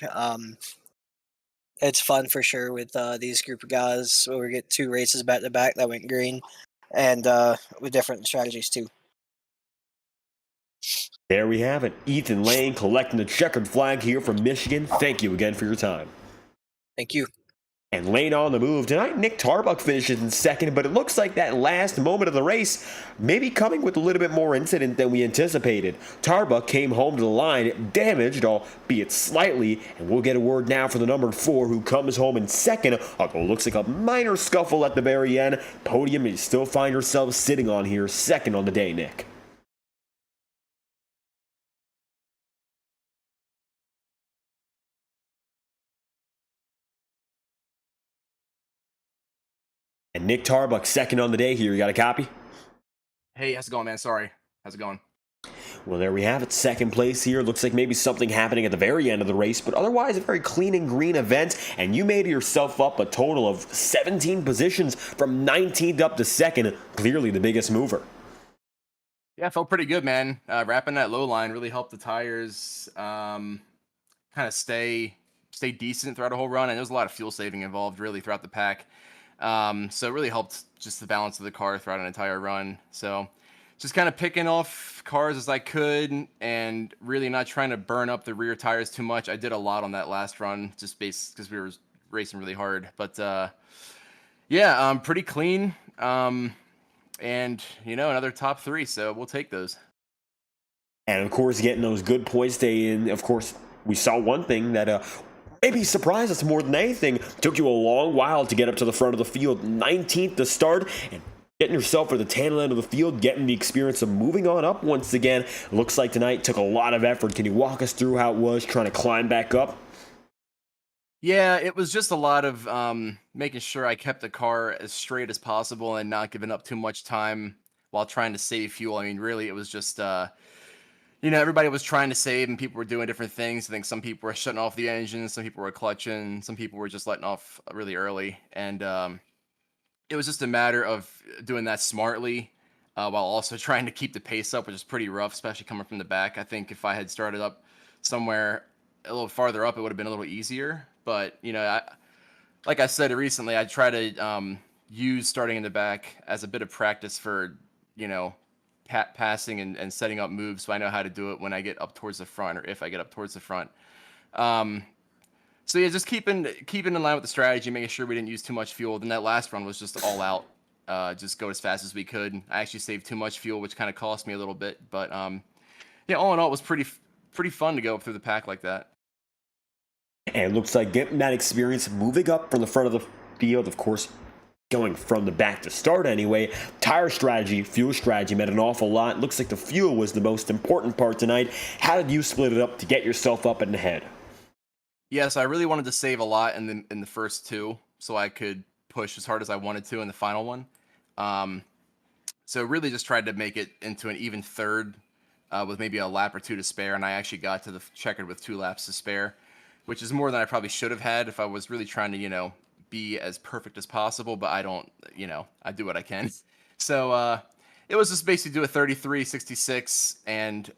It's fun for sure with these group of guys. Where we get 2 races back to back that went green, and with different strategies too. There we have it. Ethan Lane collecting the checkered flag here from Michigan. Thank you again for your time. Thank you. And Lane on the move. Tonight, Nick Tarbuck finishes in second, but it looks like that last moment of the race may be coming with a little bit more incident than we anticipated. Tarbuck came home to the line, damaged, albeit slightly, and we'll get a word now for the number 4, who comes home in second, although it looks like a minor scuffle at the very end. Podium, you still find yourself sitting on here, second on the day, Nick. And Nick Tarbuck, second on the day here. You got a copy? Hey, how's it going, man? Sorry. How's it going? Well, there we have it. Second place here. Looks like maybe something happening at the very end of the race, but otherwise a very clean and green event. And you made yourself up a total of 17 positions from 19th up to second. Clearly the biggest mover. Yeah, I felt pretty good, man. Wrapping that low line really helped the tires kind of stay decent throughout the whole run. And there was a lot of fuel saving involved really throughout the pack. So it really helped just the balance of the car throughout an entire run. So just kind of picking off cars as I could and really not trying to burn up the rear tires too much. I did a lot on that last run just based because we were racing really hard. But yeah, pretty clean. And, another top 3. So we'll take those. And of course, getting those good points day in, of course, we saw one thing that maybe surprised us more than anything. Took you a long while to get up to the front of the field. 19th to start, and getting yourself for the tail end of the field, getting the experience of moving on up once again. Looks like tonight took a lot of effort. Can you walk us through how it was trying to climb back up? Yeah, it was just a lot of making sure I kept the car as straight as possible and not giving up too much time while trying to save fuel. I mean, really, it was just everybody was trying to save and people were doing different things. I think some people were shutting off the engine, some people were clutching, some people were just letting off really early. And it was just a matter of doing that smartly while also trying to keep the pace up, which is pretty rough, especially coming from the back. I think if I had started up somewhere a little farther up, it would have been a little easier. But, like I said recently, I try to use starting in the back as a bit of practice for, passing and setting up moves, so I know how to do it when I get up towards the front, or if I get up towards the front. So yeah, just keeping in line with the strategy, making sure we didn't use too much fuel. Then that last run was just all out, just go as fast as we could. I actually saved too much fuel, which kind of cost me a little bit, but yeah, all in all, it was pretty fun to go through the pack like that. And it looks like getting that experience moving up from the front of the field, of course, going from the back to start anyway. Tire strategy, fuel strategy meant an awful lot. Looks like the fuel was the most important part tonight. How did you split it up to get yourself up and ahead? Yes, I really wanted to save a lot in the first two, so I could push as hard as I wanted to in the final one. Um, so really just tried to make it into an even third with maybe a lap or two to spare, and I actually got to the checkered with 2 laps to spare, which is more than I probably should have had if I was really trying to, be as perfect as possible, but I don't, I do what I can. So it was just basically do a 33, 66, and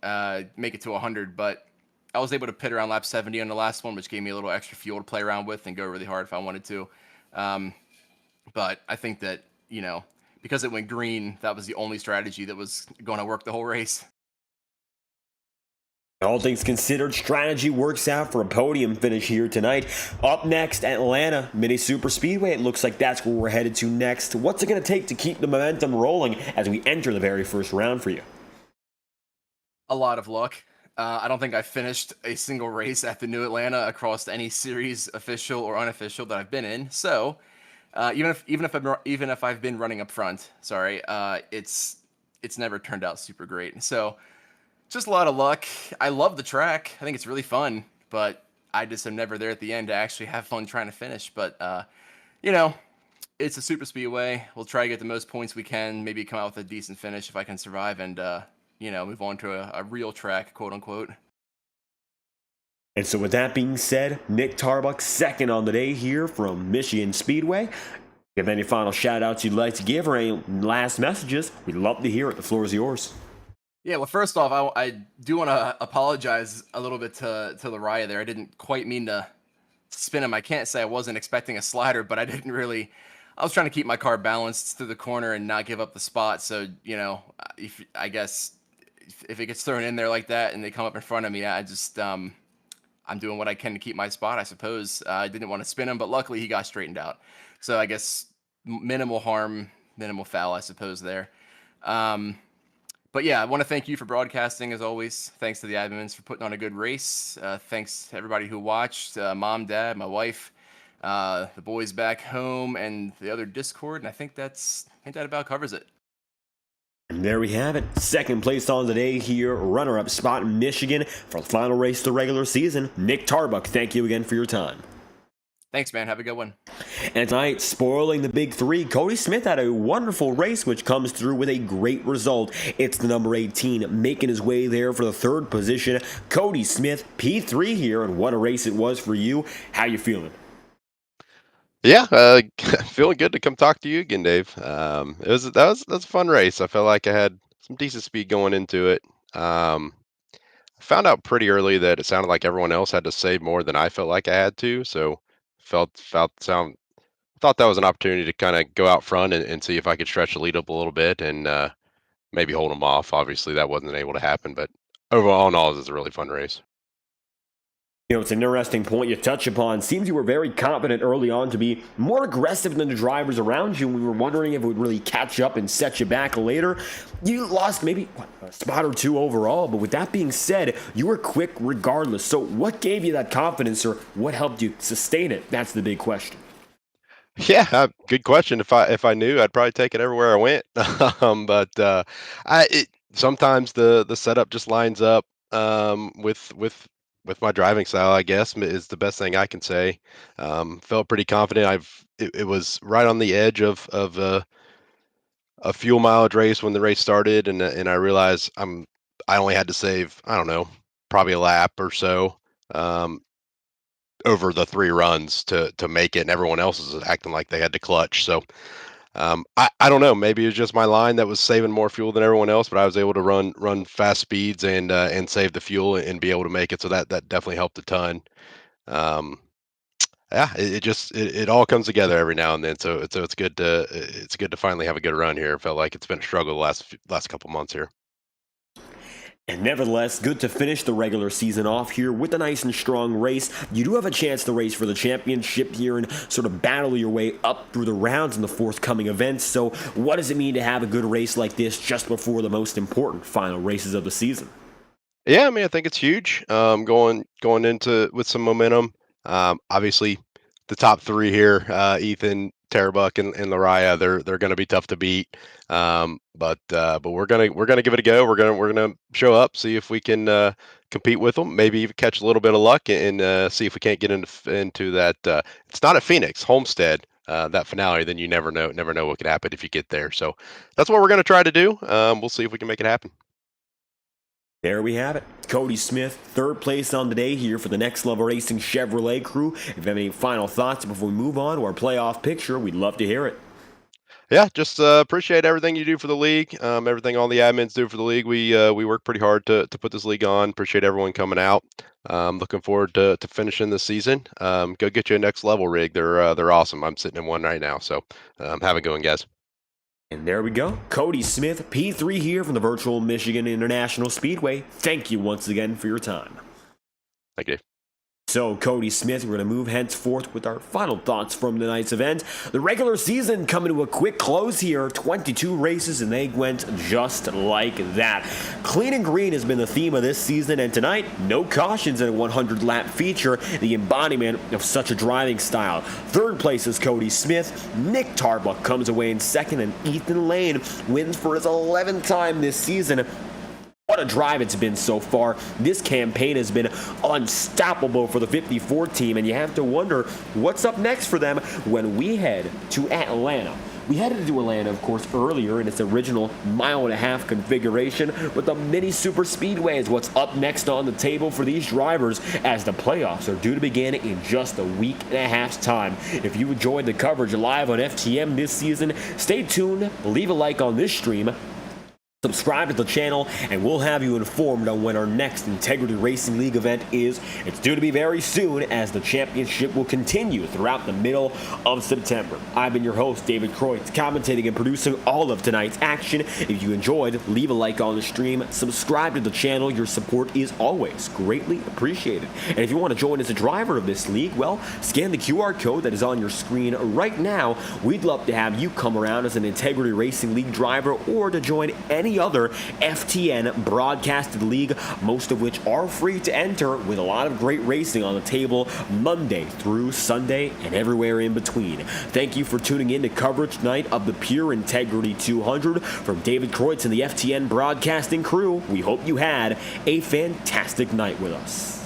make it to 100, but I was able to pit around lap 70 on the last one, which gave me a little extra fuel to play around with and go really hard if I wanted to. But I think that, because it went green, that was the only strategy that was going to work the whole race. All things considered, strategy works out for a podium finish here tonight. Up next, Atlanta Mini Superspeedway. It looks like that's where we're headed to next. What's it going to take to keep the momentum rolling as we enter the very first round for you? A lot of luck. I don't think I finished a single race at the New Atlanta across any series, official or unofficial, that I've been in. So even if I've been running up front, it's never turned out super great. So just a lot of luck. I love the track. I think it's really fun, but I just am never there at the end to actually have fun trying to finish. But it's a super speedway. We'll try to get the most points we can. Maybe come out with a decent finish if I can survive, and move on to a real track, quote unquote. And so with that being said, Nick Tarbuck, second on the day here from Michigan Speedway. If you have any final shout-outs you'd like to give or any last messages, we'd love to hear it. The floor is yours. Yeah, well, first off, I do want to apologize a little bit to Lariah there. I didn't quite mean to spin him. I can't say I wasn't expecting a slider, but I didn't really. I was trying to keep my car balanced through the corner and not give up the spot. So, if it gets thrown in there like that and they come up in front of me, I just I'm doing what I can to keep my spot, I suppose. I didn't want to spin him, but luckily he got straightened out. So I guess minimal harm, minimal foul, I suppose there. But yeah, I want to thank you for broadcasting as always. Thanks to the admins for putting on a good race. Thanks to everybody who watched, mom, dad, my wife, the boys back home, and the other Discord. And I think that about covers it. And there we have it. Second place on the day here, runner-up spot in Michigan for the final race of the regular season. Nick Tarbuck, thank you again for your time. Thanks, man. Have a good one. And tonight, spoiling the big three, Cody Smith had a wonderful race, which comes through with a great result. It's the number 18 making his way there for the third position. Cody Smith, P3 here, and what a race it was for you. How you feeling? Yeah, feeling good to come talk to you again, Dave. That was a fun race. I felt like I had some decent speed going into it. I found out pretty early that it sounded like everyone else had to save more than I felt like I had to. So thought that was an opportunity to kind of go out front and see if I could stretch the lead up a little bit and maybe hold them off. Obviously, that wasn't able to happen, but overall, in all, it was a really fun race. It's an interesting point you touch upon. Seems you were very confident early on to be more aggressive than the drivers around you. We were wondering if it would really catch up and set you back later. You lost maybe a spot or two overall, but with that being said, you were quick regardless. So what gave you that confidence, or what helped you sustain it? That's the big question. Yeah, good question. If I knew, I'd probably take it everywhere I went. But sometimes the setup just lines up with my driving style, I guess, is the best thing I can say. Felt pretty confident. It was right on the edge of a fuel mileage race when the race started, and I realized I only had to save, I don't know, probably a lap or so over the 3 runs to make it, and everyone else was acting like they had to clutch. So I don't know. Maybe it was just my line that was saving more fuel than everyone else, but I was able to run fast speeds and save the fuel and be able to make it. So that definitely helped a ton. Yeah, it all comes together every now and then. So it's good to finally have a good run here. It felt like it's been a struggle the last couple months here. And nevertheless, good to finish the regular season off here with a nice and strong race. You do have a chance to race for the championship here and sort of battle your way up through the rounds in the forthcoming events. So what does it mean to have a good race like this just before the most important final races of the season? Yeah, I mean, I think it's huge. Going into with some momentum. Obviously, the top three here, Ethan, Terbuck, and Lariah, they're going to be tough to beat. But we're gonna give it a go. We're gonna show up, see if we can compete with them. Maybe even catch a little bit of luck and see if we can't get into that. It's not at Phoenix, Homestead. That finale, then you never know what could happen if you get there. So that's what we're going to try to do. We'll see if we can make it happen. There we have it. Cody Smith, third place on the day here for the Next Level Racing Chevrolet crew. If you have any final thoughts before we move on to our playoff picture, we'd love to hear it. Yeah, just appreciate everything you do for the league, everything all the admins do for the league. We work pretty hard to put this league on. Appreciate everyone coming out. Looking forward to finishing the season. Go get you a Next Level rig. They're awesome. I'm sitting in one right now, so have a good one, guys. And there we go. Cody Smith, P3 here from the virtual Michigan International Speedway. Thank you once again for your time. Thank you. So, Cody Smith, we're going to move henceforth with our final thoughts from tonight's event. The regular season coming to a quick close here. 22 races, and they went just like that. Clean and green has been the theme of this season, and tonight, no cautions in a 100-lap feature, the embodiment of such a driving style. Third place is Cody Smith. Nick Tarbuck comes away in second, and Ethan Lane wins for his 11th time this season. What a drive it's been so far. This campaign has been unstoppable for the 54 team, and you have to wonder what's up next for them when we head to Atlanta. We headed to Atlanta, of course, earlier in its original mile-and-a-half configuration, but the mini super speedway is what's up next on the table for these drivers as the playoffs are due to begin in just a week and a half's time. If you enjoyed the coverage live on FTM this season, stay tuned, leave a like on this stream, subscribe to the channel, and we'll have you informed on when our next Integrity Racing League event is. It's due to be very soon, as the championship will continue throughout the middle of September. I've been your host, David Kreutz, commentating and producing all of tonight's action. If you enjoyed, leave a like on the stream, subscribe to the channel. Your support is always greatly appreciated. And if you want to join as a driver of this league, well, scan the QR code that is on your screen right now. We'd love to have you come around as an Integrity Racing League driver or to join any other FTN broadcasted league, most of which are free to enter, with a lot of great racing on the table Monday through Sunday and everywhere in between. Thank you for tuning in to coverage tonight of the Pure Integrity 200. From David Kreutz and the FTN broadcasting crew, we hope you had a fantastic night with us.